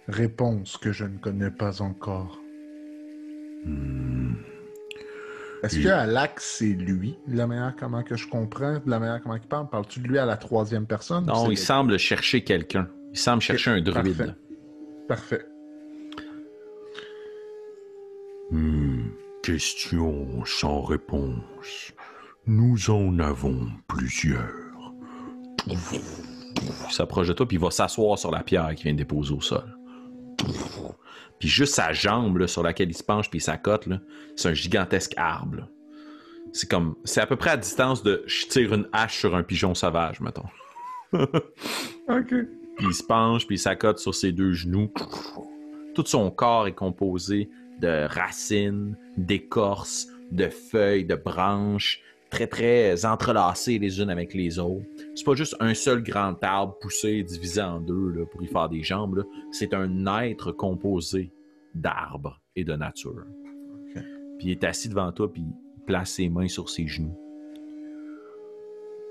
réponses que je ne connais pas encore. Est-ce que Alak, c'est lui, de la manière comment que je comprends, de la manière comment il parle? Parles-tu de lui à la troisième personne? Non, il semble chercher quelqu'un. Il semble chercher un druide. Parfait. Question sans réponse. Nous en avons plusieurs. Il s'approche de toi, puis il va s'asseoir sur la pierre qu'il vient de déposer au sol. Puis juste sa jambe là, sur laquelle il se penche, puis sa cote, là, c'est un gigantesque arbre. Là. C'est à peu près à distance de je tire une hache sur un pigeon sauvage, mettons. OK. Puis il se penche, puis il s'accote sur ses deux genoux. Tout son corps est composé de racines, d'écorces, de feuilles, de branches, très très entrelacées les unes avec les autres. C'est pas juste un seul grand arbre poussé, divisé en deux là, pour y faire des jambes. Là. C'est un être composé d'arbres et de nature. Okay. Puis il est assis devant toi, puis il place ses mains sur ses genoux.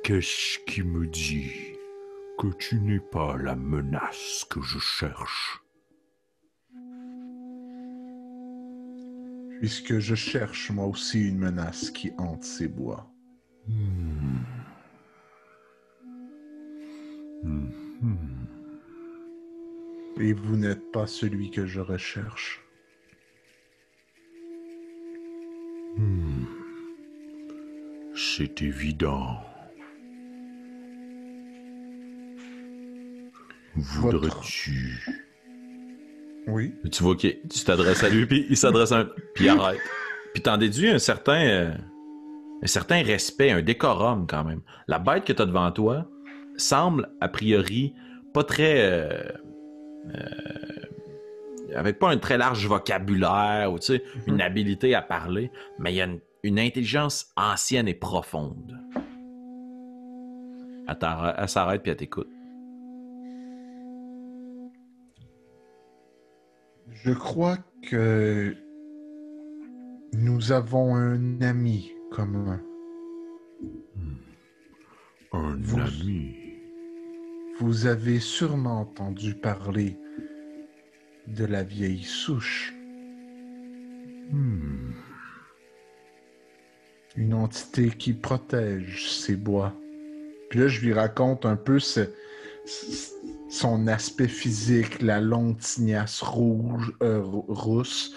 Qu'est-ce qui me dit que tu n'es pas la menace que je cherche? Puisque je cherche moi aussi une menace qui hante ces bois. Et vous n'êtes pas celui que je recherche. C'est évident. Voudrais-tu... Oui. Tu vois que tu t'adresses à lui, puis il s'adresse à un... Puis il arrête. Puis t'en déduis un certain respect, un décorum quand même. La bête que t'as devant toi semble, a priori, pas très... avec pas un très large vocabulaire ou tu sais, une habileté à parler, mais il y a une intelligence ancienne et profonde. Elle s'arrête puis elle t'écoute. Je crois que nous avons un ami commun. Un ami. Vous avez sûrement entendu parler de la vieille souche. Une entité qui protège ces bois. Puis là, je lui raconte un peu son aspect physique, la longue tignasse rousse.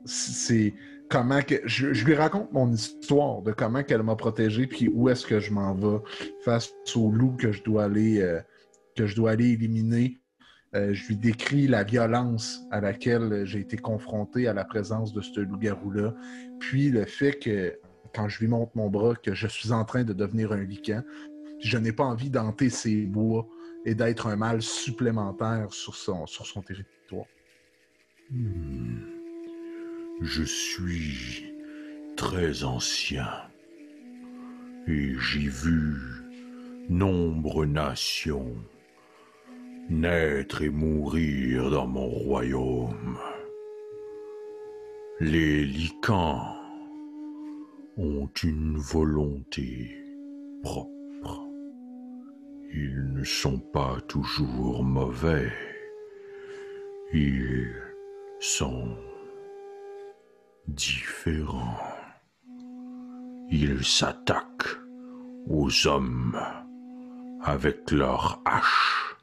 C'est comment que je lui raconte mon histoire de comment qu'elle m'a protégé, puis où est-ce que je m'en vais face au loup que je dois aller éliminer. Je lui décris la violence à laquelle j'ai été confronté à la présence de ce loup-garou-là, puis le fait que, quand je lui montre mon bras, que je suis en train de devenir un lycan, je n'ai pas envie d'hanter ces bois et d'être un mal supplémentaire sur son territoire. Je suis très ancien et j'ai vu nombre nations naître et mourir dans mon royaume. Les lycans ont une volonté propre. Ils ne sont pas toujours mauvais. Ils sont différents. Ils s'attaquent aux hommes avec leurs haches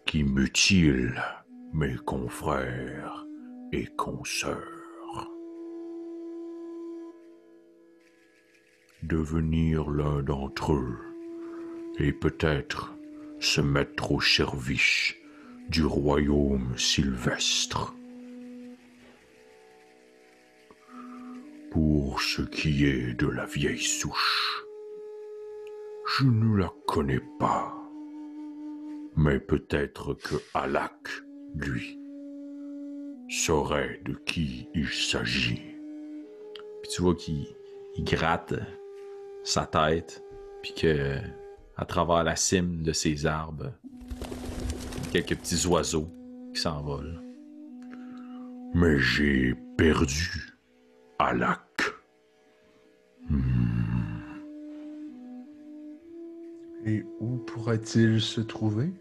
qui mutilent mes confrères et consoeurs. Devenir l'un d'entre eux et peut-être se mettre au service du royaume sylvestre. Pour ce qui est de la vieille souche, je ne la connais pas, mais peut-être que Alak, lui, saurait de qui il s'agit. Puis tu vois qu'il gratte sa tête, puis que à travers la cime de ces arbres, quelques petits oiseaux qui s'envolent. Mais j'ai perdu Alak. Et où pourrait-il se trouver?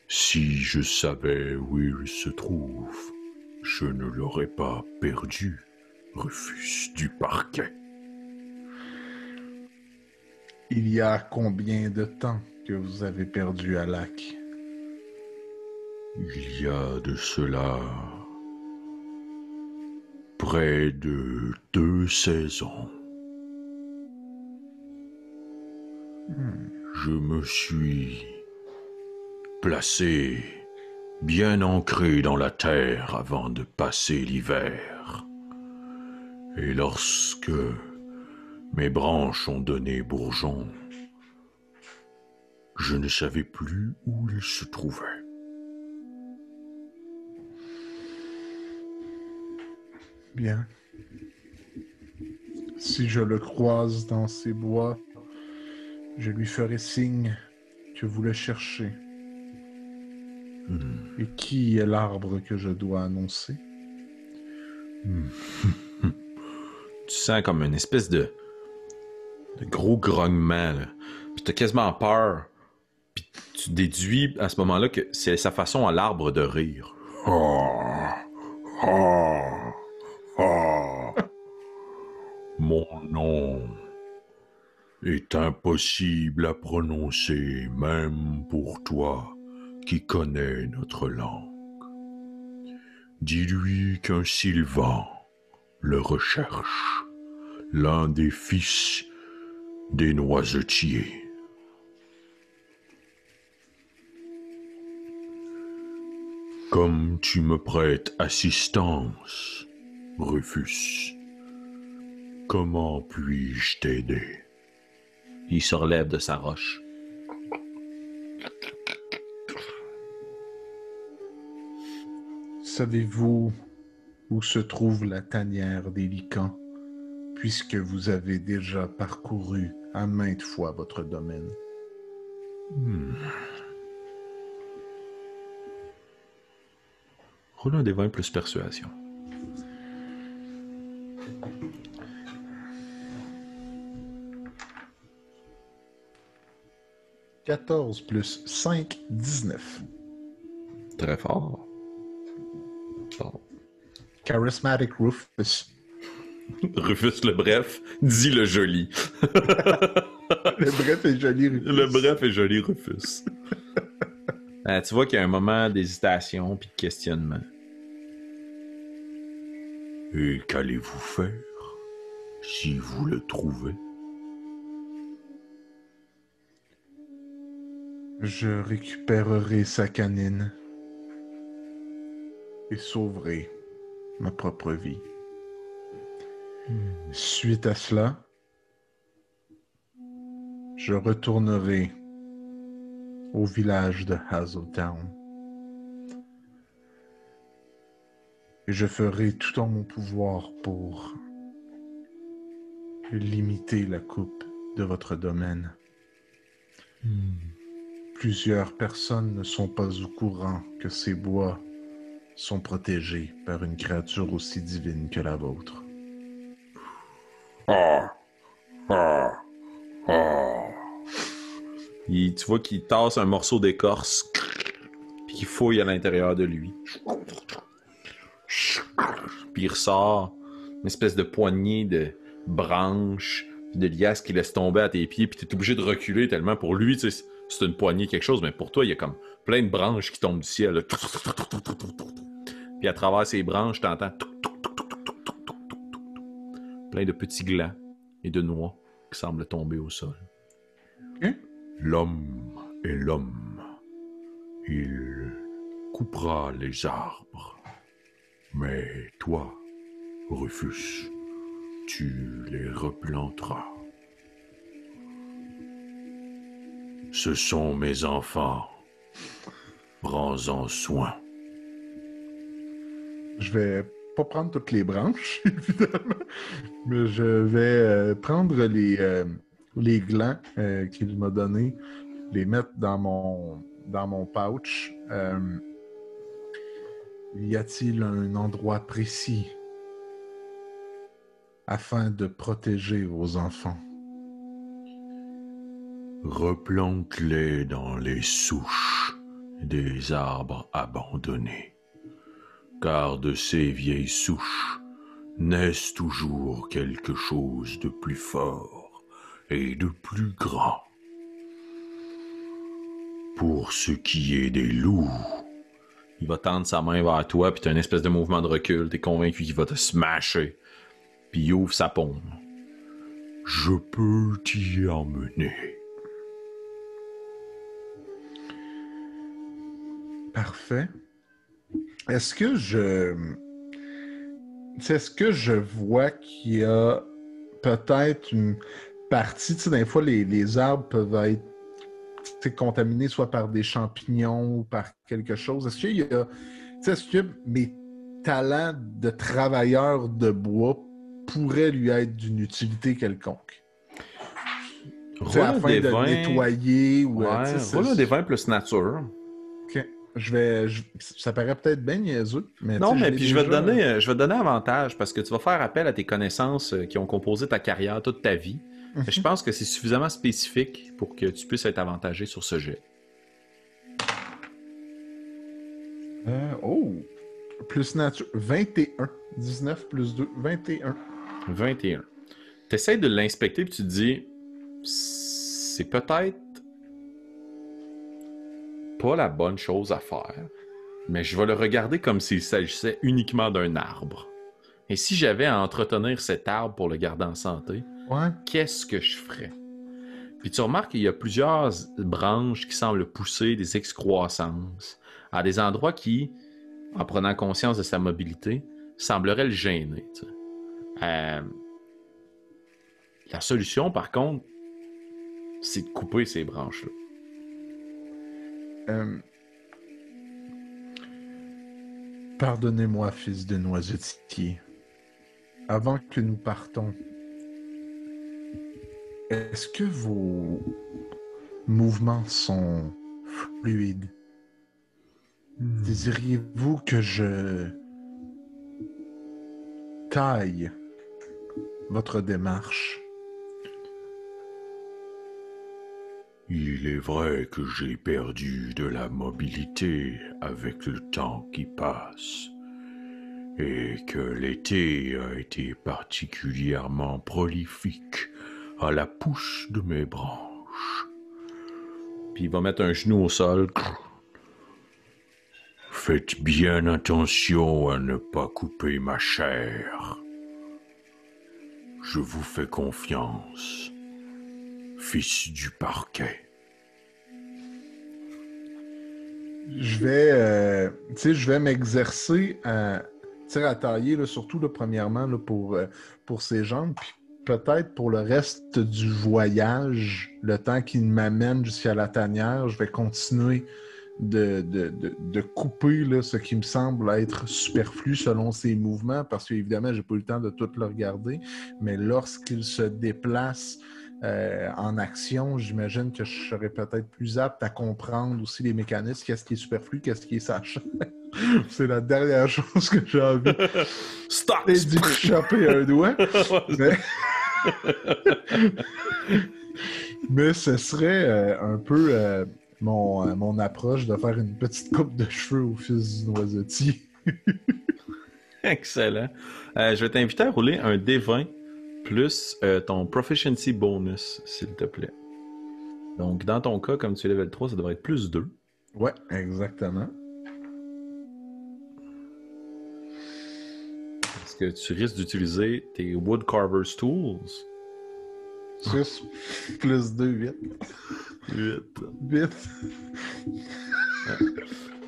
Si je savais où il se trouve, je ne l'aurais pas perdu, Rufus du Parquet. Il y a combien de temps que vous avez perdu Alak? Il y a de cela près de 2 saisons. Je me suis placé bien ancré dans la terre avant de passer l'hiver. Et lorsque mes branches ont donné bourgeon, je ne savais plus où il se trouvait. Bien. Si je le croise dans ces bois, je lui ferai signe que vous le cherchez. Et qui est l'arbre que je dois annoncer? Tu sens comme une espèce de gros grognement, là. Puis t'as quasiment peur. Puis tu déduis à ce moment-là que c'est sa façon à l'arbre de rire. Mon nom est impossible à prononcer, même pour toi qui connais notre langue. Dis-lui qu'un Sylvan le recherche, l'un des fils des noisetiers. Comme tu me prêtes assistance, Rufus, comment puis-je t'aider? Il se relève de sa roche. Savez-vous où se trouve la tanière des lycans, puisque vous avez déjà parcouru à maintes fois votre domaine. Roule un des 20 plus persuasion. « 14 plus 5, 19. Très fort. Bon. Charismatic Rufus. Rufus le bref, dit le joli. Le bref est joli, Rufus. Le bref est joli, Rufus. Tu vois qu'il y a un moment d'hésitation puis de questionnement. Et qu'allez-vous faire si vous le trouvez? Je récupérerai sa canine et sauverai ma propre vie. Suite à cela, je retournerai au village de Hazeltown et je ferai tout en mon pouvoir pour limiter la coupe de votre domaine. Plusieurs personnes ne sont pas au courant que ces bois sont protégés par une créature aussi divine que la vôtre. Tu vois qu'il tasse un morceau d'écorce puis qu'il fouille à l'intérieur de lui. Puis il ressort une espèce de poignée de branches de liasses qui laisse tomber à tes pieds puis t'es obligé de reculer tellement pour lui, tu sais, c'est une poignée quelque chose, mais pour toi, il y a comme plein de branches qui tombent du ciel. Là. Puis à travers ces branches, t'entends plein de petits glands et de noix qui semblent tomber au sol. L'homme est l'homme. Il coupera les arbres. Mais toi, Rufus, tu les replanteras. Ce sont mes enfants. Prends-en soin. Je vais pas prendre toutes les branches, évidemment, mais je vais prendre les glands qu'il m'a donnés, les mettre dans mon pouch. Y a-t-il un endroit précis afin de protéger vos enfants? Replante-les dans les souches des arbres abandonnés, car de ces vieilles souches naissent toujours quelque chose de plus fort et de plus grand. Pour ce qui est des loups, il va tendre sa main vers toi, puis t'as une espèce de mouvement de recul, t'es convaincu qu'il va te smasher, puis il ouvre sa paume. Je peux t'y emmener. Parfait. Est-ce que je vois qu'il y a peut-être une partie, tu sais, des fois, les arbres peuvent être contaminés soit par des champignons ou par quelque chose. Est-ce qu'il y a, est-ce que mes talents de travailleur de bois pourraient lui être d'une utilité quelconque? Afin de le nettoyer ou... Ouais, roule un des 20 plus nature. OK. Ça paraît peut-être bien niaiseux, mais... Non, mais puis je vais te donner avantage parce que tu vas faire appel à tes connaissances qui ont composé ta carrière toute ta vie. Je pense que c'est suffisamment spécifique pour que tu puisses être avantagé sur ce jet. Plus nature, 21. 19 plus 2, 21. 21. Tu essaies de l'inspecter puis tu te dis, c'est peut-être pas la bonne chose à faire, mais je vais le regarder comme s'il s'agissait uniquement d'un arbre. Et si j'avais à entretenir cet arbre pour le garder en santé, qu'est-ce que je ferais? Puis tu remarques qu'il y a plusieurs branches qui semblent pousser des excroissances à des endroits qui, en prenant conscience de sa mobilité, sembleraient le gêner. La solution, par contre, c'est de couper ces branches-là. Pardonnez-moi, fils de noisetier. Avant que nous partons, est-ce que vos mouvements sont fluides? Désiriez-vous que je taille votre démarche? Il est vrai que j'ai perdu de la mobilité avec le temps qui passe et que l'été a été particulièrement prolifique à la pousse de mes branches. Puis il va mettre un genou au sol. Faites bien attention à ne pas couper ma chair. Je vous fais confiance, fils du parquet. Je vais m'exercer à tailler, là, surtout là, premièrement là, pour ses jambes, puis peut-être pour le reste du voyage, le temps qu'il m'amène jusqu'à la tanière, je vais continuer de couper là, ce qui me semble être superflu selon ses mouvements, parce qu'évidemment, j'ai pas eu le temps de tout le regarder, mais lorsqu'il se déplace en action, j'imagine que je serais peut-être plus apte à comprendre aussi les mécanismes, qu'est-ce qui est superflu, qu'est-ce qui est sachant. C'est la dernière chose que j'ai envie. Stop! C'est d'y choper un doigt. Mais ce serait un peu mon approche de faire une petite coupe de cheveux au fils du noisetier. Excellent. Je vais t'inviter à rouler un D20 plus ton proficiency bonus, s'il te plaît. Donc, dans ton cas, comme tu es level 3, ça devrait être plus 2. Ouais, exactement. Parce que tu risques d'utiliser tes Woodcarver's Tools. 6 plus 2, 8. 8.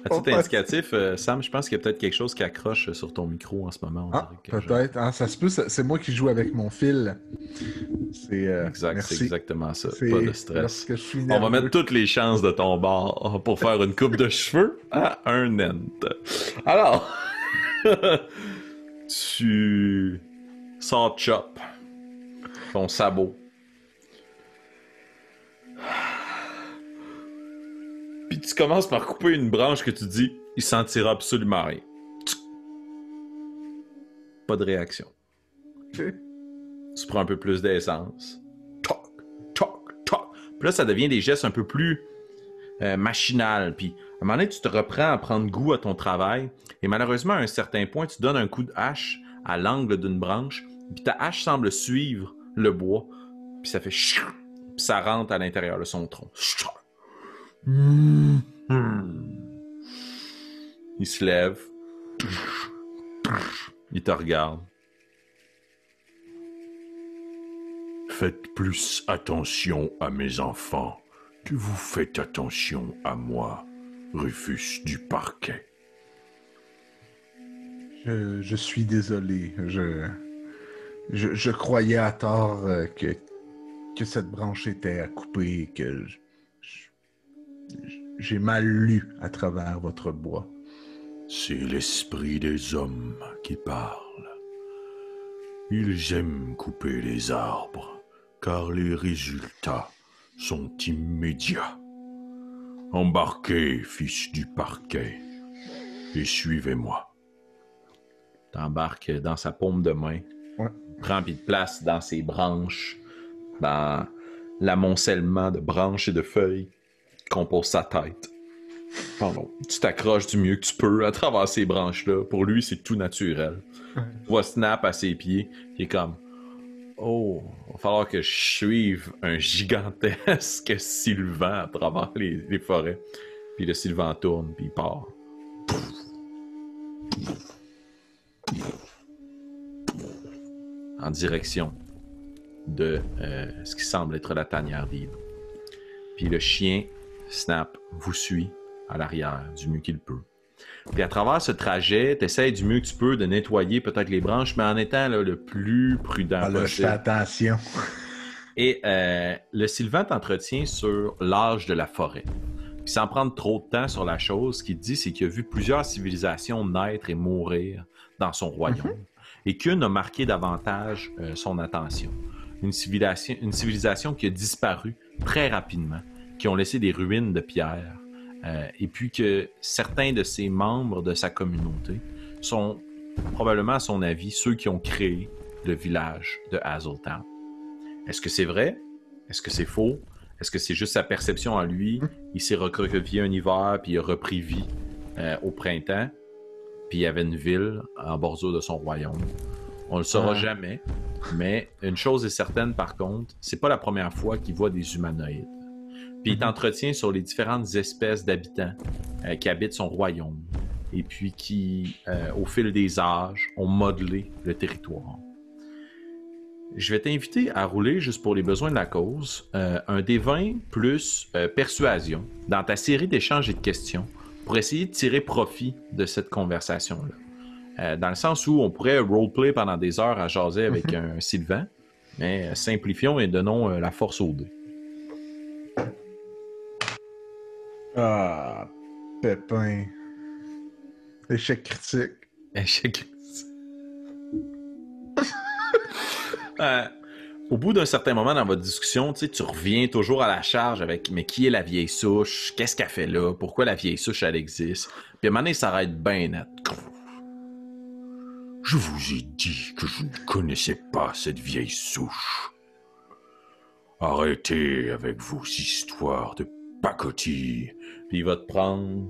À titre indicatif, Sam, je pense qu'il y a peut-être quelque chose qui accroche sur ton micro en ce moment. Peut-être. Ah, ça se peut, c'est moi qui joue avec mon fil. Exact, merci. c'est exactement ça. Pas de stress. On va mettre toutes les chances de ton bord pour faire une coupe de cheveux à un ent. Alors, tu sors chop ton sabot. Puis tu commences par couper une branche que tu dis, il sentira absolument rien. Pas de réaction. Okay. Tu prends un peu plus d'essence. Toc, toc, toc. Puis là, ça devient des gestes un peu plus machinal. Puis à un moment donné, tu te reprends à prendre goût à ton travail. Et malheureusement, à un certain point, tu donnes un coup de hache à l'angle d'une branche. Puis ta hache semble suivre le bois. Puis ça fait chou. Puis ça rentre à l'intérieur de son tronc. Il se lève. Il te regarde. Faites plus attention à mes enfants que vous faites attention à moi, Rufus du parquet. Je suis désolé. Je croyais à tort que cette branche était à couper, que j'ai mal lu à travers votre bois. C'est l'esprit des hommes qui parle. Ils aiment couper les arbres, car les résultats sont immédiats. Embarquez, fils du parquet, et suivez-moi. T'embarques dans sa paume de main. Ouais. Prends puis te place dans ses branches, dans l'amoncellement de branches et de feuilles qui composent sa tête. Pardon. Tu t'accroches du mieux que tu peux à travers ces branches-là. Pour lui, c'est tout naturel. Tu vois Snap à ses pieds, qui est comme « Oh, il va falloir que je suive un gigantesque Sylvan à travers les forêts. » Puis le Sylvan tourne, puis il part. En direction de ce qui semble être la tanière d'Eve. Puis le chien, Snap, vous suit à l'arrière du mieux qu'il peut. Puis à travers ce trajet, tu essaies du mieux que tu peux de nettoyer peut-être les branches, mais en étant là, le plus prudent possible. Je fais attention. Et le Sylvan t'entretient sur l'âge de la forêt. Puis sans prendre trop de temps sur la chose, ce qu'il dit, c'est qu'il a vu plusieurs civilisations naître et mourir dans son royaume. Et qu'une a marqué davantage son attention. une civilisation qui a disparu très rapidement, qui ont laissé des ruines de pierre, et puis que certains de ses membres de sa communauté sont probablement, à son avis, ceux qui ont créé le village de Hazeltown. Est-ce que c'est vrai? Est-ce que c'est faux? Est-ce que c'est juste sa perception à lui? Il s'est recroquevillé un hiver, puis il a repris vie au printemps, puis il y avait une ville en bordure de son royaume. On le saura jamais, mais une chose est certaine par contre, c'est pas la première fois qu'il voit des humanoïdes. Puis il t'entretient sur les différentes espèces d'habitants qui habitent son royaume, et puis qui, au fil des âges, ont modelé le territoire. Je vais t'inviter à rouler, juste pour les besoins de la cause, un D20 plus persuasion dans ta série d'échanges et de questions pour essayer de tirer profit de cette conversation-là. Dans le sens où on pourrait roleplay pendant des heures à jaser avec un Sylvain, mais simplifions et donnons la force aux deux. Ah, Pépin. Échec critique. Échec critique. Au bout d'un certain moment dans votre discussion, tu reviens toujours à la charge avec « Mais qui est la vieille souche? Qu'est-ce qu'elle fait là? Pourquoi la vieille souche, elle existe? » Puis à un moment donné, il s'arrête bien net. Je vous ai dit que je ne connaissais pas cette vieille souche. Arrêtez avec vos histoires de pacotille. Puis il va te prendre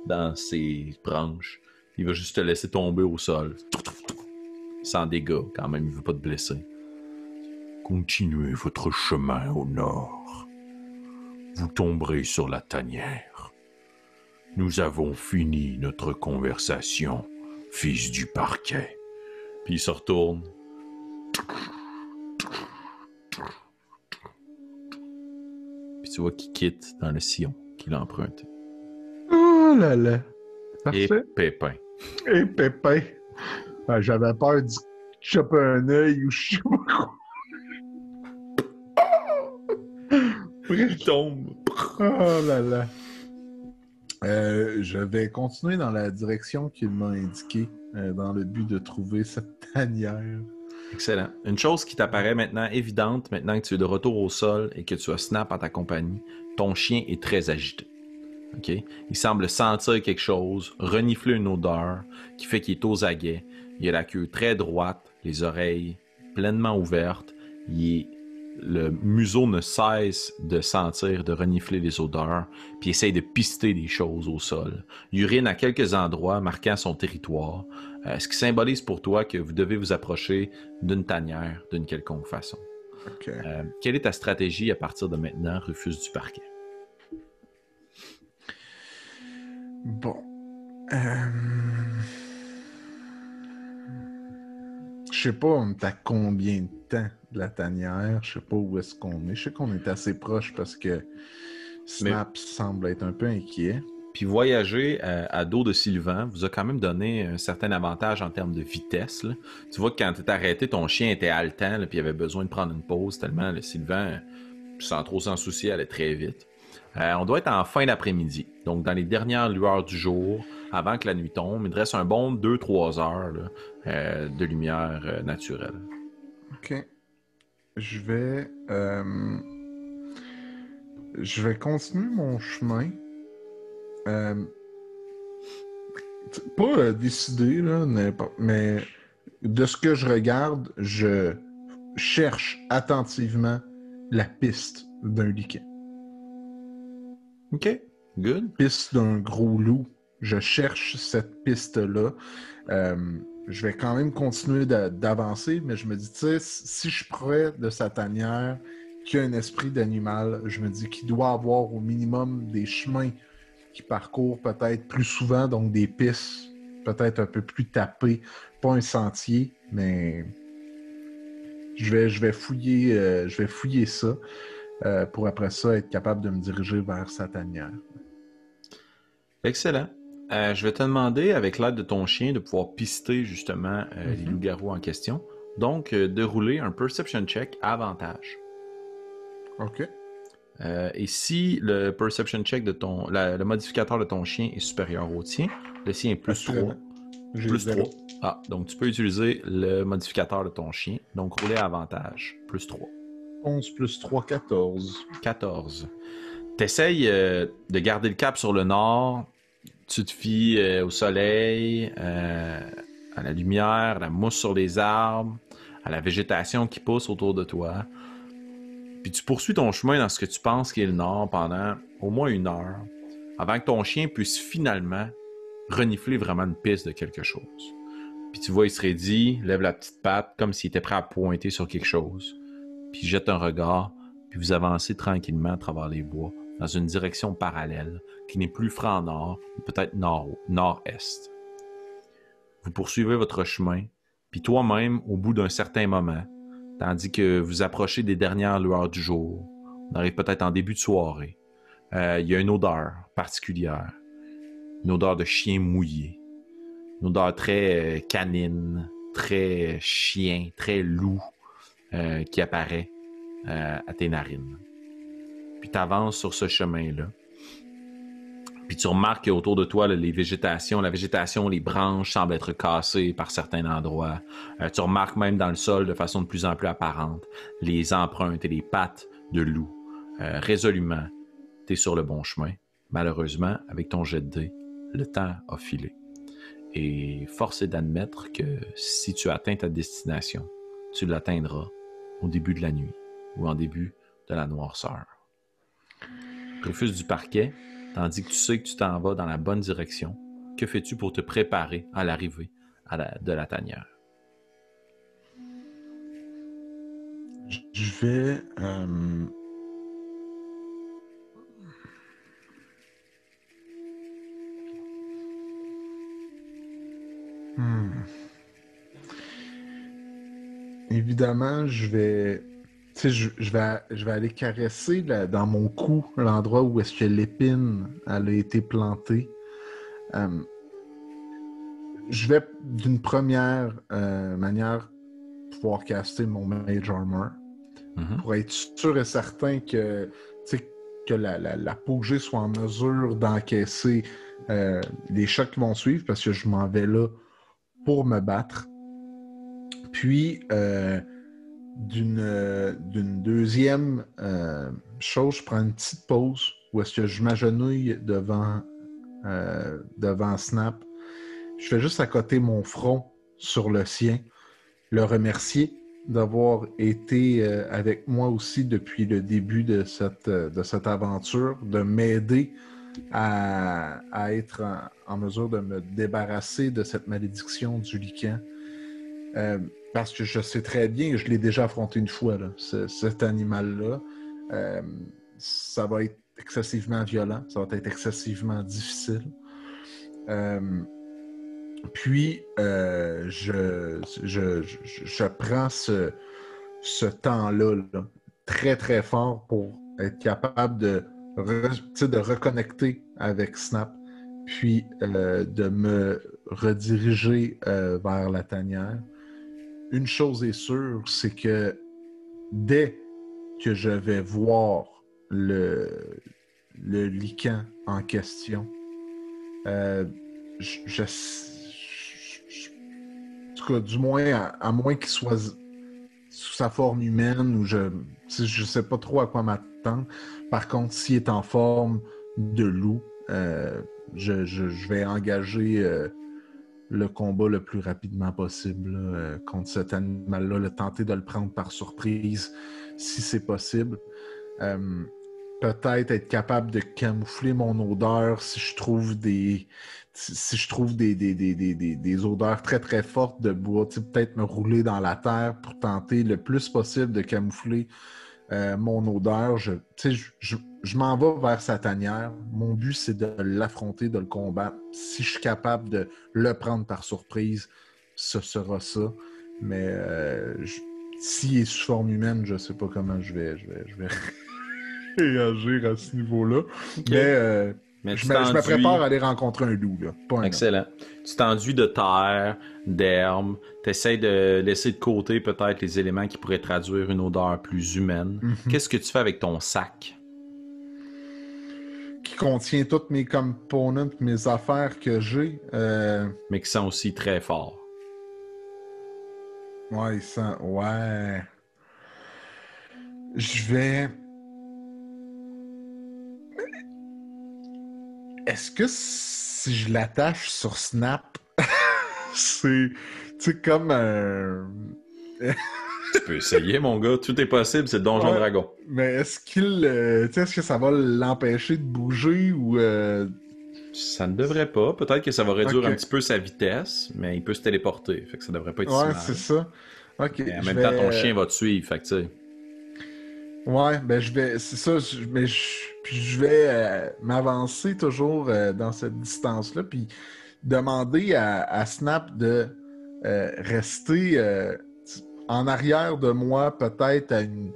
dans ses branches. Il va juste te laisser tomber au sol. Sans dégâts, quand même, il veut pas te blesser. Continuez votre chemin au nord. Vous tomberez sur la tanière. Nous avons fini notre conversation, fils du parquet. Puis il se retourne. Puis tu vois qu'il quitte dans le sillon qu'il a emprunté. Oh là là. Parfait. Et Pépin. Et Pépin. Ben, j'avais peur de choper un œil ou je sais pas quoi. Il tombe. Oh là là. Je vais continuer dans la direction qu'il m'a indiquée dans le but de trouver cette tanière. Excellent. Une chose qui t'apparaît maintenant évidente, maintenant que tu es de retour au sol et que tu as Snap en ta compagnie, ton chien est très agité. Okay? Il semble sentir quelque chose, renifler une odeur qui fait qu'il est aux aguets. Il a la queue très droite, les oreilles pleinement ouvertes. Le museau ne cesse de sentir, de renifler les odeurs, puis il essaye de pister des choses au sol. Il urine à quelques endroits, marquant son territoire, ce qui symbolise pour toi que vous devez vous approcher d'une tanière d'une quelconque façon. Okay. Quelle est ta stratégie à partir de maintenant, Rufus du Parquet? Bon. Je sais pas, on est à combien de temps de la tanière. Je sais pas où est-ce qu'on est. Je sais qu'on est assez proche parce que Snap semble être un peu inquiet. Puis voyager à dos de Sylvain vous a quand même donné un certain avantage en termes de vitesse. Là. Tu vois que quand tu es arrêté, ton chien était haletant, puis il avait besoin de prendre une pause tellement le Sylvain, sans trop s'en soucier, allait très vite. On doit être en fin d'après-midi, donc dans les dernières lueurs du jour, avant que la nuit tombe. Il te reste un bon 2-3 heures là, de lumière naturelle. OK. Je vais continuer mon chemin. Pas décider, là, mais de ce que je regarde, je cherche attentivement la piste d'un liquet. OK, good. Piste d'un gros loup. Je cherche cette piste-là. Je vais quand même continuer d'avancer, mais je me dis, tu sais, si je près de sa tanière, qui a un esprit d'animal, je me dis qu'il doit avoir au minimum des chemins qui parcourent peut-être plus souvent, donc des pistes peut-être un peu plus tapées, pas un sentier, mais je vais fouiller ça pour après ça être capable de me diriger vers sa tanière. Excellent. Je vais te demander, avec l'aide de ton chien, de pouvoir pister justement les loups-garous en question. Donc, de rouler un perception check à avantage. OK. Et si le perception check de le modificateur de ton chien est supérieur au tien, le sien est plus 3. J'ai Plus 0. 3. Ah, donc tu peux utiliser le modificateur de ton chien. Donc rouler à avantage. Plus 3. 11 plus 3, 14. 14. T'essayes de garder le cap sur le nord. Tu te fies au soleil, à la lumière, à la mousse sur les arbres, à la végétation qui pousse autour de toi. Puis tu poursuis ton chemin dans ce que tu penses qui est le nord pendant au moins 1 heure, avant que ton chien puisse finalement renifler vraiment une piste de quelque chose. Puis tu vois, il se raidit, lève la petite patte comme s'il était prêt à pointer sur quelque chose. Puis il jette un regard, puis vous avancez tranquillement à travers les bois, dans une direction parallèle, qui n'est plus franc nord, mais peut-être nord-est. Vous poursuivez votre chemin, puis toi-même, au bout d'un certain moment, tandis que vous approchez des dernières lueurs du jour, on arrive peut-être en début de soirée, il y a une odeur particulière, une odeur de chien mouillé, une odeur très canine, très chien, très loup, qui apparaît à tes narines. Puis tu avances sur ce chemin-là. Puis tu remarques qu'autour de toi, là, la végétation, les branches semblent être cassées par certains endroits. Tu remarques même dans le sol, de façon de plus en plus apparente, les empreintes et les pattes de loup. Résolument, tu es sur le bon chemin. Malheureusement, avec ton jet de dés, le temps a filé. Et force est d'admettre que si tu atteins ta destination, tu l'atteindras au début de la nuit ou en début de la noirceur. Rufus du Parquet, tandis que tu sais que tu t'en vas dans la bonne direction, que fais-tu pour te préparer à l'arrivée de la tanière? Je vais... Évidemment, je vais... Tu sais, je vais aller caresser dans mon cou l'endroit où est-ce que l'épine elle a été plantée. Je vais d'une première manière pouvoir caster mon Mage Armor pour être sûr et certain que, tu sais, que la peau que j'ai soit en mesure d'encaisser les chocs qui vont suivre parce que je m'en vais là pour me battre. Puis, d'une deuxième chose, je prends une petite pause où est-ce que je m'agenouille devant Snap. Je fais juste accoter mon front sur le sien, le remercier d'avoir été avec moi aussi depuis le début de cette aventure, de m'aider à être en mesure de me débarrasser de cette malédiction du lichen. Parce que je sais très bien, je l'ai déjà affronté une fois, là, cet animal-là. Ça va être excessivement violent, ça va être excessivement difficile. Puis, je prends ce temps-là là, très, très fort pour être capable de reconnecter avec Snap, puis de me rediriger vers la tanière. Une chose est sûre, c'est que dès que je vais voir le lichen en question, en tout cas, du moins, à moins qu'il soit sous sa forme humaine, ou je sais pas trop à quoi m'attendre. Par contre, s'il est en forme de loup, je vais engager le combat le plus rapidement possible contre cet animal-là, le tenter de le prendre par surprise, si c'est possible. Peut-être être capable de camoufler mon odeur si je trouve des odeurs très très fortes de bois, peut-être me rouler dans la terre pour tenter le plus possible de camoufler mon odeur. Je m'en vais vers sa tanière. Mon but, c'est de l'affronter, de le combattre. Si je suis capable de le prendre par surprise, ce sera ça. Mais s'il est sous forme humaine, je sais pas comment je vais réagir à ce niveau-là. Okay. Mais je me prépare à aller rencontrer un loup. Là. Pas un Excellent. Homme. Tu t'enduis de terre, d'herbe. Tu essaies de laisser de côté peut-être les éléments qui pourraient traduire une odeur plus humaine. Mm-hmm. Qu'est-ce que tu fais avec ton sac? contient toutes mes components, mes affaires que j'ai. Mais qui sont aussi très forts. Ouais, il sent... Ouais. Je vais... Est-ce que si je l'attache sur Snap, c'est... Tu sais, comme un... Tu peux essayer, mon gars. Tout est possible, c'est Donjon Ouais. Dragon. Mais est-ce qu'il... tu sais, est-ce que ça va l'empêcher de bouger ou... Ça ne devrait pas. Peut-être que ça va réduire Ok. un petit peu sa vitesse, mais il peut se téléporter. Fait que ça devrait pas être si Ouais, mal. c'est ça. Ok, Mais en je même temps, ton vais... chien va te suivre. Fait que tu sais. Ouais, ben je vais... C'est ça, puis je vais m'avancer toujours dans cette distance-là, puis demander à Snap de rester en arrière de moi, peut-être à une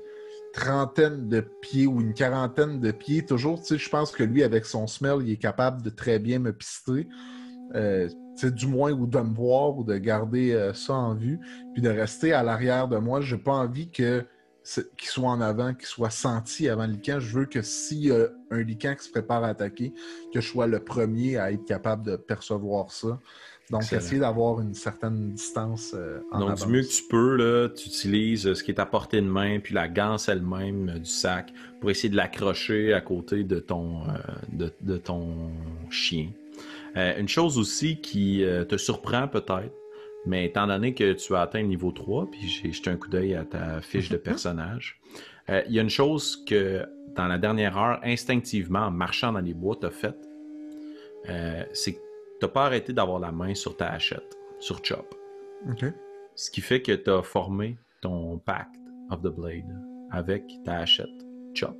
trentaine de pieds ou une quarantaine de pieds. Toujours, tu sais, je pense que lui, avec son smell, il est capable de très bien me pister. Tu sais, du moins, ou de me voir, ou de garder ça en vue, puis de rester à l'arrière de moi. J'ai pas envie qu'il soit en avant, qu'il soit senti avant le lican. Je veux que s'il y a un lican qui se prépare à attaquer, que je sois le premier à être capable de percevoir ça. Donc, Excellent. essayer d'avoir une certaine distance en Donc, avance. du mieux que tu peux, là, tu utilises ce qui est à portée de main, puis la ganse elle-même du sac, pour essayer de l'accrocher à côté de ton chien. Une chose aussi qui te surprend peut-être, mais étant donné que tu as atteint le niveau 3, puis j'ai jeté un coup d'œil à ta fiche de personnage, il y a une chose que dans la dernière heure, instinctivement, en marchant dans les bois, tu as faite, c'est que tu n'as pas arrêté d'avoir la main sur ta hachette, sur Chop. OK. Ce qui fait que tu as formé ton Pact of the Blade avec ta hachette Chop.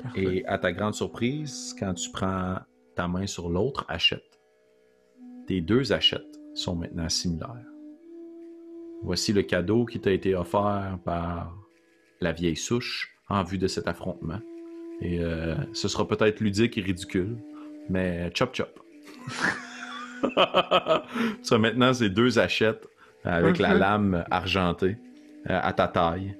Parfait. Et à ta grande surprise, quand tu prends ta main sur l'autre hachette, tes deux hachettes sont maintenant similaires. Voici le cadeau qui t'a été offert par la vieille souche en vue de cet affrontement. Et ce sera peut-être ludique et ridicule, mais chop chop. Tu as maintenant ces deux hachettes avec la lame argentée à ta taille.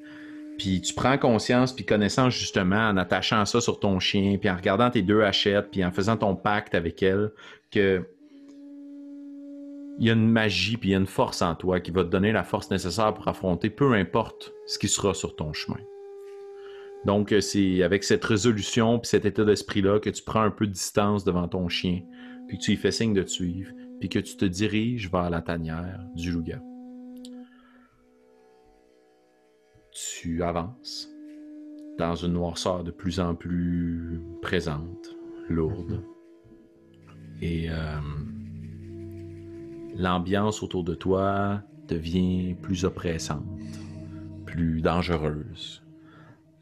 Puis tu prends conscience puis connaissance justement en attachant ça sur ton chien, puis en regardant tes deux hachettes, puis en faisant ton pacte avec elle, que il y a une magie puis il y a une force en toi qui va te donner la force nécessaire pour affronter peu importe ce qui sera sur ton chemin. Donc c'est avec cette résolution puis cet état d'esprit-là que tu prends un peu de distance devant ton chien, puis que tu lui fais signe de te suivre, puis que tu te diriges vers la tanière du loup-garou. Tu avances dans une noirceur de plus en plus présente, lourde. Et l'ambiance autour de toi devient plus oppressante, plus dangereuse.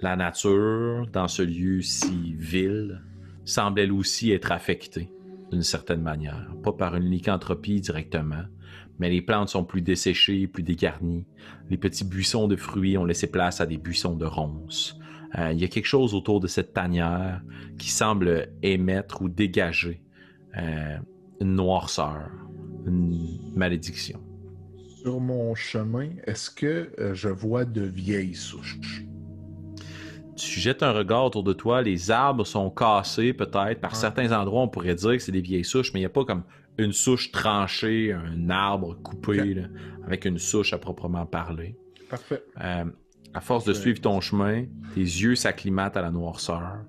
La nature, dans ce lieu si vil, semble elle aussi être affectée d'une certaine manière. Pas par une lycanthropie directement, mais les plantes sont plus desséchées, plus dégarnies. Les petits buissons de fruits ont laissé place à des buissons de ronces. Il y a quelque chose autour de cette tanière qui semble émettre ou dégager une noirceur, une malédiction. Sur mon chemin, est-ce que je vois de vieilles souches? Tu jettes un regard autour de toi, les arbres sont cassés peut-être. Par certains endroits, on pourrait dire que c'est des vieilles souches, mais il n'y a pas comme une souche tranchée, un arbre coupé, là, avec une souche à proprement parler. Parfait. À force de suivre ton chemin, tes yeux s'acclimatent à la noirceur,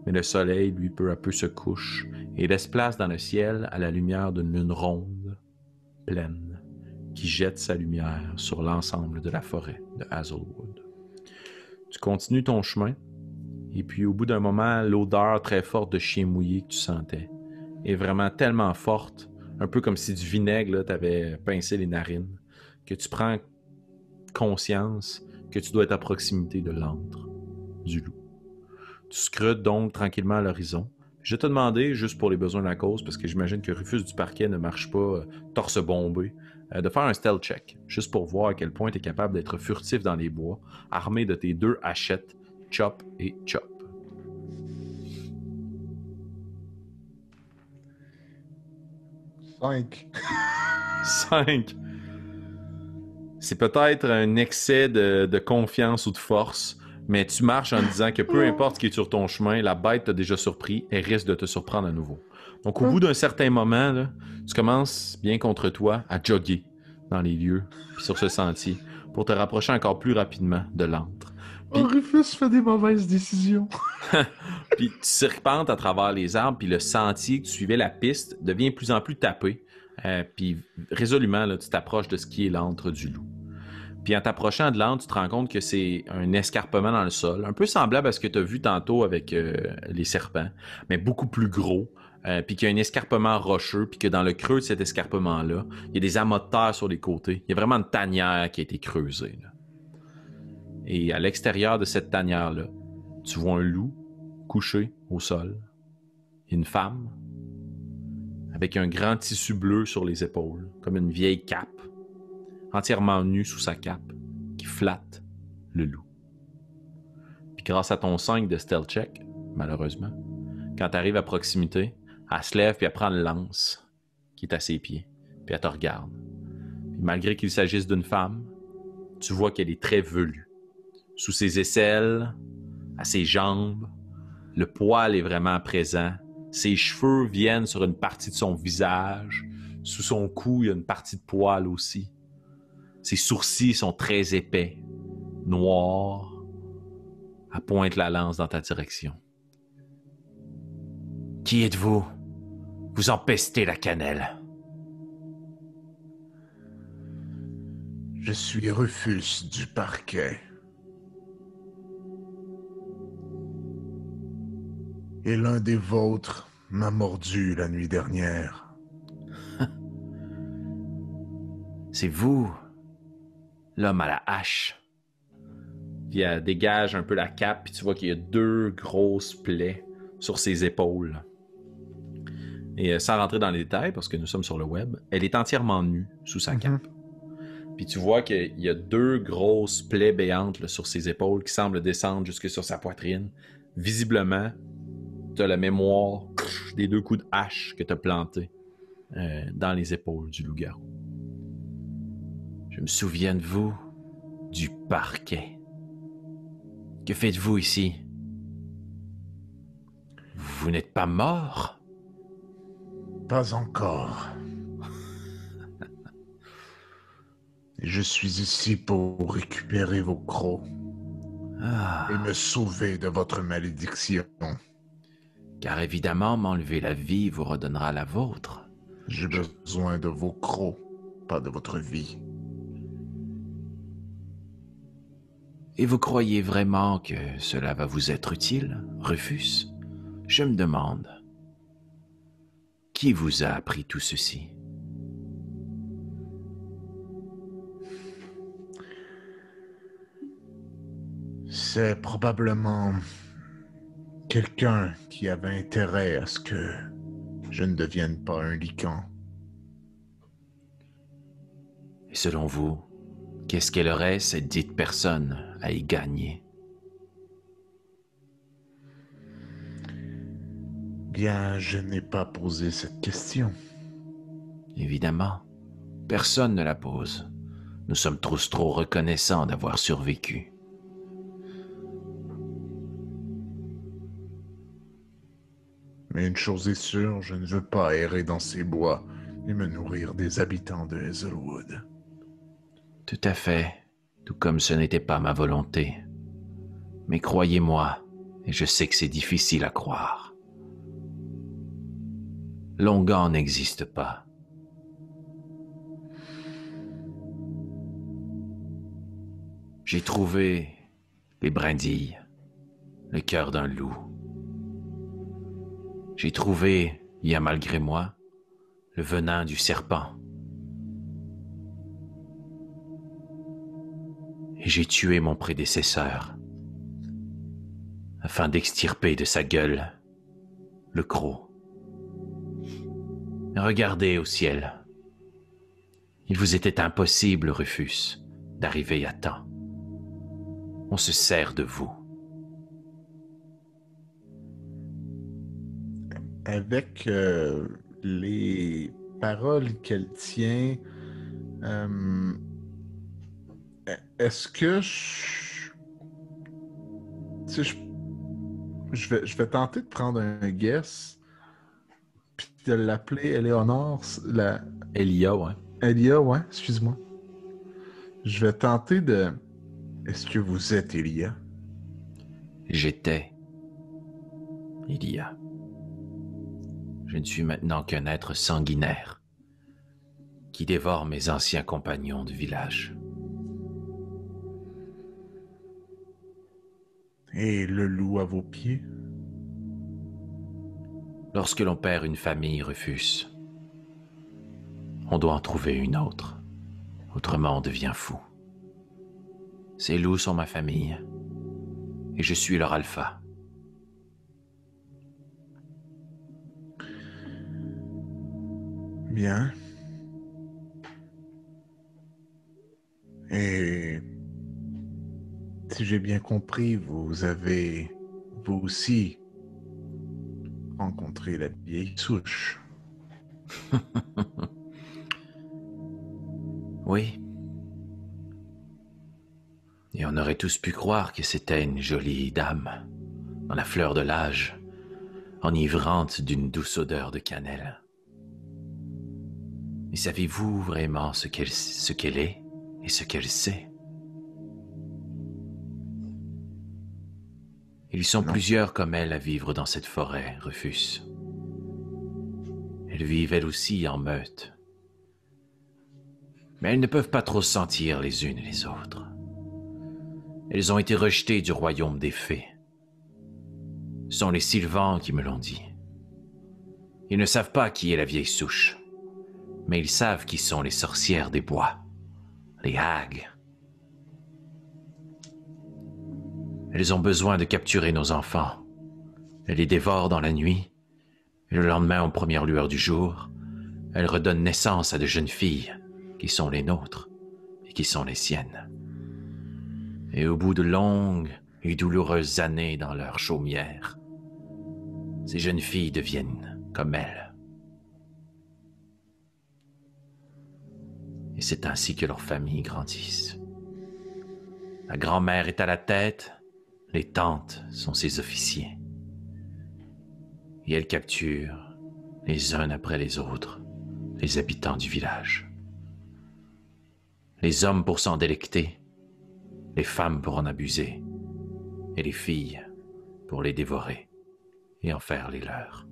mais le soleil, lui, peu à peu se couche et laisse place dans le ciel à la lumière d'une lune ronde, pleine, qui jette sa lumière sur l'ensemble de la forêt de Hazelwood. Tu continues ton chemin, et puis au bout d'un moment, l'odeur très forte de chien mouillé que tu sentais est vraiment tellement forte, un peu comme si du vinaigre t'avait pincé les narines, que tu prends conscience que tu dois être à proximité de l'antre du loup. Tu scrutes donc tranquillement à l'horizon. Je vais te demander, juste pour les besoins de la cause, parce que j'imagine que Rufus du Parquet ne marche pas torse bombé, de faire un stealth check, juste pour voir à quel point tu es capable d'être furtif dans les bois, armé de tes deux hachettes, Chop et Chop. 5. 5. C'est peut-être un excès de confiance ou de force, Mais tu marches en disant que peu importe ce qui est sur ton chemin, la bête t'a déjà surpris et risque de te surprendre à nouveau. Donc, au bout d'un certain moment, là, tu commences, bien contre toi, à jogger dans les lieux, puis sur ce sentier, pour te rapprocher encore plus rapidement de l'antre. Puis, Rufus fait des mauvaises décisions. puis tu serpentes à travers les arbres, puis le sentier que tu suivais, la piste, devient de plus en plus tapé. Puis résolument, là, tu t'approches de ce qui est l'antre du loup. Puis en t'approchant de l'antre, tu te rends compte que c'est un escarpement dans le sol, un peu semblable à ce que tu as vu tantôt avec les serpents, mais beaucoup plus gros. Puis qu'il y a un escarpement rocheux, puis que dans le creux de cet escarpement-là, il y a des amas de terre sur les côtés. Il y a vraiment une tanière qui a été creusée, là. Et à l'extérieur de cette tanière-là, tu vois un loup couché au sol, une femme avec un grand tissu bleu sur les épaules, comme une vieille cape, entièrement nue sous sa cape, qui flatte le loup. Puis grâce à ton 5 de stealth check, malheureusement, quand tu arrives à proximité, elle se lève puis elle prend une lance qui est à ses pieds, puis elle te regarde. Puis malgré qu'il s'agisse d'une femme, tu vois qu'elle est très velue. Sous ses aisselles, à ses jambes, le poil est vraiment présent. Ses cheveux viennent sur une partie de son visage. Sous son cou, il y a une partie de poil aussi. Ses sourcils sont très épais, noirs. Elle pointe la lance dans ta direction. Qui êtes-vous? Vous empestez la cannelle. Je suis Rufus du parquet. Et l'un des vôtres m'a mordu la nuit dernière. C'est vous, l'homme à la hache. Puis elle dégage un peu la cape, puis tu vois qu'il y a 2 grosses plaies sur ses épaules. Et sans rentrer dans les détails, parce que nous sommes sur le web, elle est entièrement nue sous sa cape. Puis tu vois qu'il y a 2 grosses plaies béantes là, sur ses épaules qui semblent descendre jusque sur sa poitrine. Visiblement, tu as la mémoire des 2 coups de hache que tu as plantés dans les épaules du loup-garou. Je me souviens de vous, du parquet. Que faites-vous ici? Vous n'êtes pas mort? Pas encore. Je suis ici pour récupérer vos crocs et me sauver de votre malédiction. Car évidemment, m'enlever la vie vous redonnera la vôtre. J'ai besoin de vos crocs, pas de votre vie. Et vous croyez vraiment que cela va vous être utile, Rufus? Je me demande. Qui vous a appris tout ceci? C'est probablement quelqu'un qui avait intérêt à ce que je ne devienne pas un lycan. Et selon vous, qu'est-ce qu'elle aurait, cette dite personne, à y gagner? Bien, je n'ai pas posé cette question. Évidemment, personne ne la pose. Nous sommes tous trop reconnaissants d'avoir survécu. Mais une chose est sûre, je ne veux pas errer dans ces bois et me nourrir des habitants de Hazelwood. Tout à fait, tout comme ce n'était pas ma volonté. Mais croyez-moi, et je sais que c'est difficile à croire, Longan n'existe pas. J'ai trouvé les brindilles, le cœur d'un loup. J'ai trouvé, bien malgré moi, le venin du serpent. Et j'ai tué mon prédécesseur, afin d'extirper de sa gueule le croc. Regardez au ciel. Il vous était impossible, Rufus, d'arriver à temps. On se sert de vous. Avec les paroles qu'elle tient, est-ce que Tu sais, je vais tenter de prendre un guess, puis de l'appeler Eleonore, Elia, ouais. Elia, ouais, excuse-moi. Je vais tenter de... Est-ce que vous êtes Elia? J'étais Elia. Je ne suis maintenant qu'un être sanguinaire qui dévore mes anciens compagnons de village. Et le loup à vos pieds? Lorsque l'on perd une famille, Rufus, on doit en trouver une autre. Autrement, on devient fou. Ces loups sont ma famille, et je suis leur alpha. Bien. Et si j'ai bien compris, vous avez, vous aussi, rencontré la vieille souche. Oui. Et on aurait tous pu croire que c'était une jolie dame, dans la fleur de l'âge, enivrante d'une douce odeur de cannelle. Mais savez-vous vraiment ce qu'elle est et ce qu'elle sait? Ils sont Non. plusieurs comme elle à vivre dans cette forêt, Rufus. Elles vivent elles aussi en meute. Mais elles ne peuvent pas trop se sentir les unes les autres. Elles ont été rejetées du royaume des fées. Ce sont les Sylvans qui me l'ont dit. Ils ne savent pas qui est la vieille souche, mais ils savent qui sont les sorcières des bois, les hags. Elles ont besoin de capturer nos enfants. Elles les dévorent dans la nuit, et le lendemain, aux premières lueurs du jour, elles redonnent naissance à de jeunes filles qui sont les nôtres et qui sont les siennes. Et au bout de longues et douloureuses années dans leur chaumière, ces jeunes filles deviennent comme elles. Et c'est ainsi que leurs familles grandissent. La grand-mère est à la tête, les tantes sont ses officiers. Et elles capturent, les uns après les autres, les habitants du village. Les hommes pour s'en délecter, les femmes pour en abuser, et les filles pour les dévorer et en faire les leurs.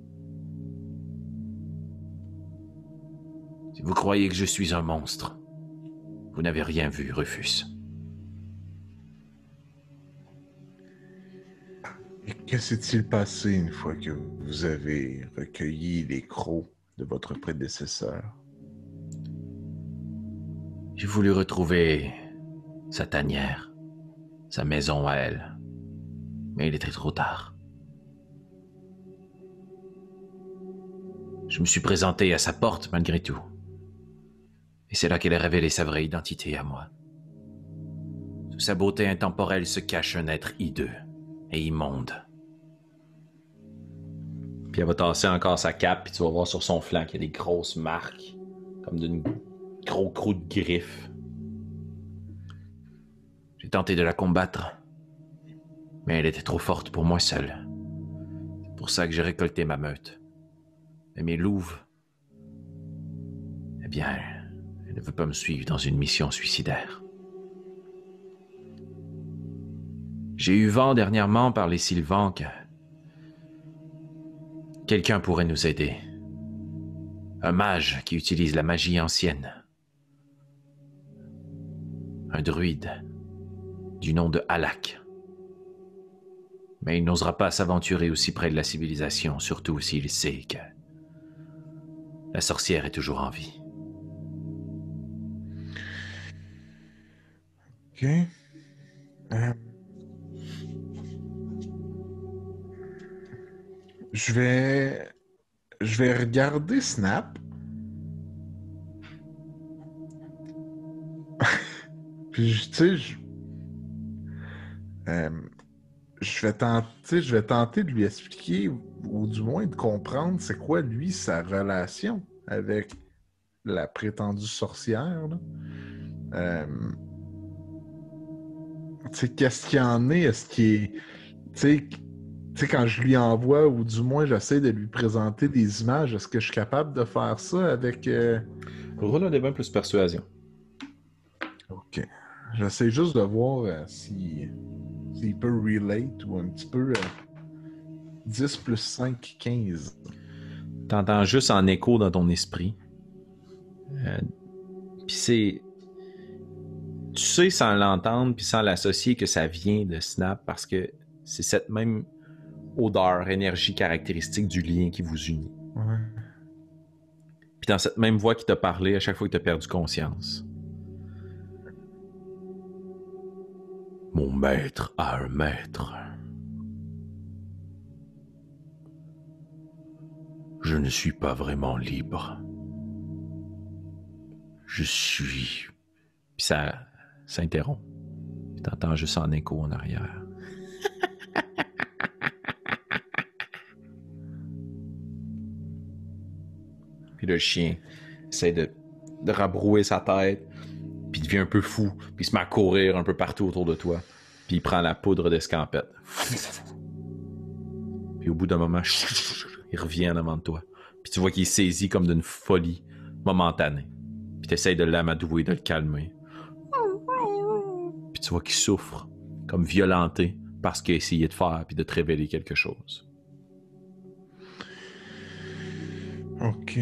Si vous croyez que je suis un monstre, vous n'avez rien vu, Rufus. Et que s'est-il passé une fois que vous avez recueilli les crocs de votre prédécesseur? J'ai voulu retrouver sa tanière, sa maison à elle, mais il était trop tard. Je me suis présenté à sa porte malgré tout. Et c'est là qu'elle a révélé sa vraie identité à moi. Sous sa beauté intemporelle se cache un être hideux et immonde. Puis elle va tasser encore sa cape, puis tu vas voir sur son flanc qu'il y a des grosses marques, comme d'une gros croûte de griffes. J'ai tenté de la combattre, mais elle était trop forte pour moi seul. C'est pour ça que j'ai récolté ma meute. Mais mes louves, eh bien, elle ne veut pas me suivre dans une mission suicidaire. J'ai eu vent dernièrement par les Sylvans que quelqu'un pourrait nous aider. Un mage qui utilise la magie ancienne. Un druide du nom de Halak. Mais il n'osera pas s'aventurer aussi près de la civilisation, surtout s'il sait que la sorcière est toujours en vie. Ok. Je vais regarder Snap. Puis, tu sais, je vais tenter de lui expliquer, ou du moins de comprendre c'est quoi, lui, sa relation avec la prétendue sorcière. Là. Tu sais, qu'est-ce qu'il y en est? Est-ce qu'il est... tu sais, quand je lui envoie, ou du moins j'essaie de lui présenter des images, est-ce que je suis capable de faire ça avec... Roule un des 20 plus persuasion. Ok. J'essaie juste de voir s'il peut relate ou un petit peu... 10 plus 5, 15. T'entends juste en écho dans ton esprit. Puis c'est... Tu sais sans l'entendre puis sans l'associer que ça vient de Snap parce que c'est cette même odeur, énergie caractéristique du lien qui vous unit. Ouais. Puis dans cette même voix qui t'a parlé à chaque fois que t'as perdu conscience. Mon maître a un maître. Je ne suis pas vraiment libre. Je suis... Puis ça s'interrompt. Puis t'entends juste en écho en arrière. Puis le chien essaie de rabrouer sa tête, puis il devient un peu fou, puis il se met à courir un peu partout autour de toi. Puis il prend la poudre d'escampette. Puis au bout d'un moment, il revient en avant de toi. Puis tu vois qu'il est saisi comme d'une folie momentanée. Puis tu essaies de l'amadouer, de le calmer. Puis tu vois qu'il souffre, comme violenté, parce qu'il a essayé de faire puis de te révéler quelque chose. Ok.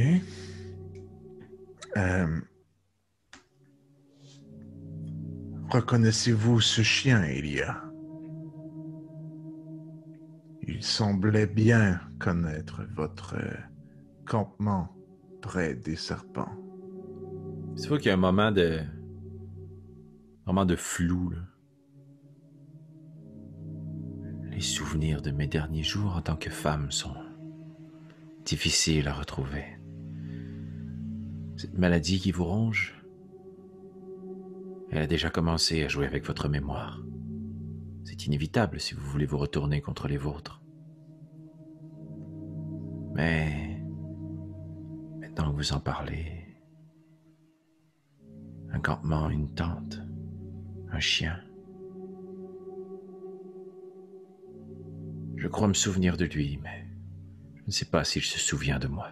Reconnaissez-vous ce chien, Elia? Il semblait bien connaître votre campement près des serpents. Tu vois qu'il y a un moment de... Vraiment de flou, là. Les souvenirs de mes derniers jours en tant que femme sont difficiles à retrouver. Cette maladie qui vous ronge, elle a déjà commencé à jouer avec votre mémoire. C'est inévitable si vous voulez vous retourner contre les vôtres. Mais maintenant que vous en parlez, un campement, une tente, un chien. Je crois me souvenir de lui, mais je ne sais pas s'il se souvient de moi.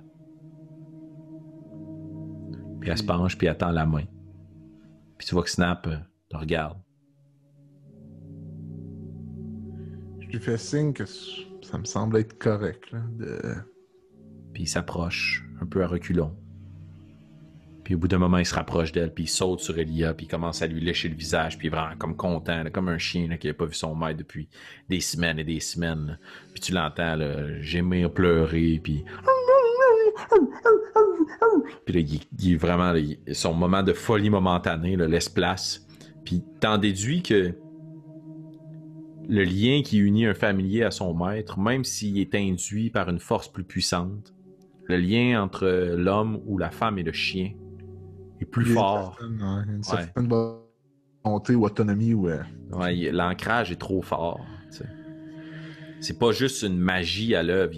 Puis elle se penche, puis elle tend la main. Puis tu vois que Snap te regarde. Je lui fais signe que ça me semble être correct, là, Puis il s'approche, un peu à reculons. Puis au bout d'un moment, il se rapproche d'elle, puis il saute sur Elia, puis il commence à lui lécher le visage, puis il est vraiment comme content, là, comme un chien là, qui n'a pas vu son maître depuis des semaines et des semaines. Là. Puis tu l'entends là, gémir, pleurer, puis... Puis là, il est vraiment... Là, son moment de folie momentanée là, laisse place. Puis t'en déduis que le lien qui unit un familier à son maître, même s'il est induit par une force plus puissante, le lien entre l'homme ou la femme et le chien est plus fort. Une certaine volonté ou autonomie. Ouais, l'ancrage est trop fort. T'sais. C'est pas juste une magie à l'œuvre.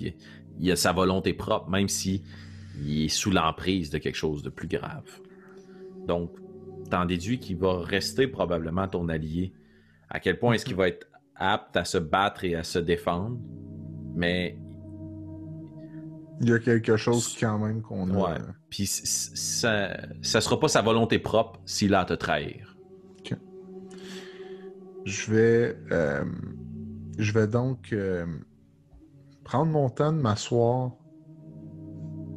Il a sa volonté propre, même si il est sous l'emprise de quelque chose de plus grave. Donc, t'en déduis qu'il va rester probablement ton allié. À quel point est-ce qu'il va être apte à se battre et à se défendre? Mais... Il y a quelque chose quand même qu'on a... Ouais. Puis ça sera pas sa volonté propre s'il a à te trahir. Ok. Je vais donc prendre mon temps de m'asseoir,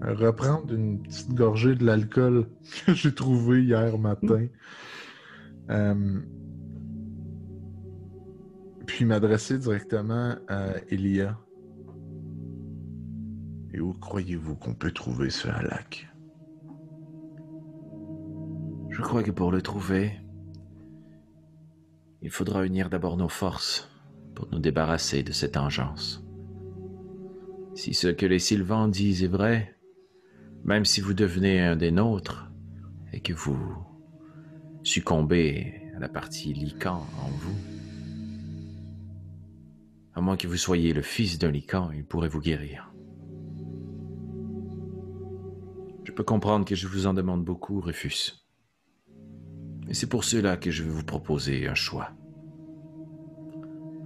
reprendre une petite gorgée de l'alcool que j'ai trouvé hier matin, puis m'adresser directement à Elia. Et où croyez-vous qu'on peut trouver ce halak? Je crois que pour le trouver, il faudra unir d'abord nos forces pour nous débarrasser de cette engeance. Si ce que les Sylvans disent est vrai, même si vous devenez un des nôtres et que vous succombez à la partie Lycan en vous, à moins que vous soyez le fils d'un Lycan, il pourrait vous guérir. Je peux comprendre que je vous en demande beaucoup, Rufus. Et c'est pour cela que je vais vous proposer un choix.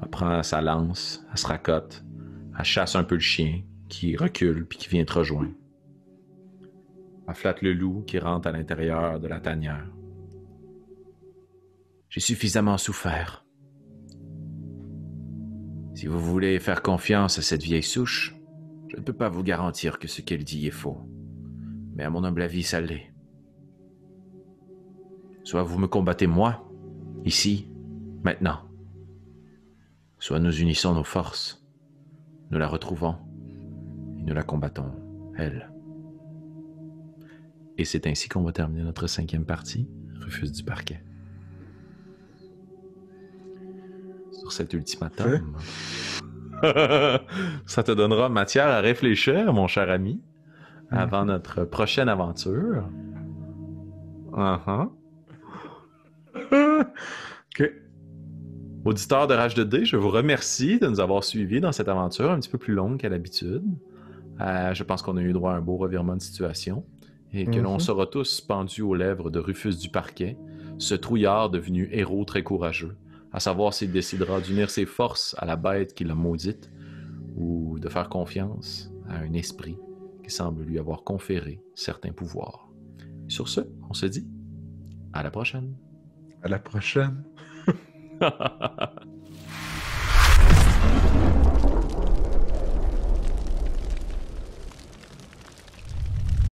Elle prend sa lance, elle se racote, elle chasse un peu le chien qui recule puis qui vient te rejoindre. Elle flatte le loup qui rentre à l'intérieur de la tanière. J'ai suffisamment souffert. Si vous voulez faire confiance à cette vieille souche, je ne peux pas vous garantir que ce qu'elle dit est faux. Mais à mon humble avis, ça l'est. Soit vous me combattez moi, ici, maintenant. Soit nous unissons nos forces, nous la retrouvons et nous la combattons, elle. Et c'est ainsi qu'on va terminer notre 5e partie, Rufus du Parquet. Sur cet ultimatum. Ça te donnera matière à réfléchir, mon cher ami, avant notre prochaine aventure. Ok. Auditeurs de Rage de Dés, je vous remercie de nous avoir suivis dans cette aventure un petit peu plus longue qu'à l'habitude. Je pense qu'on a eu droit à un beau revirement de situation et que l'on sera tous pendus aux lèvres de Rufus du Parquet, ce trouillard devenu héros très courageux, à savoir s'il décidera d'unir ses forces à la bête qui l'a maudite ou de faire confiance à un esprit qui semble lui avoir conféré certains pouvoirs. Sur ce, on se dit à la prochaine. À la prochaine.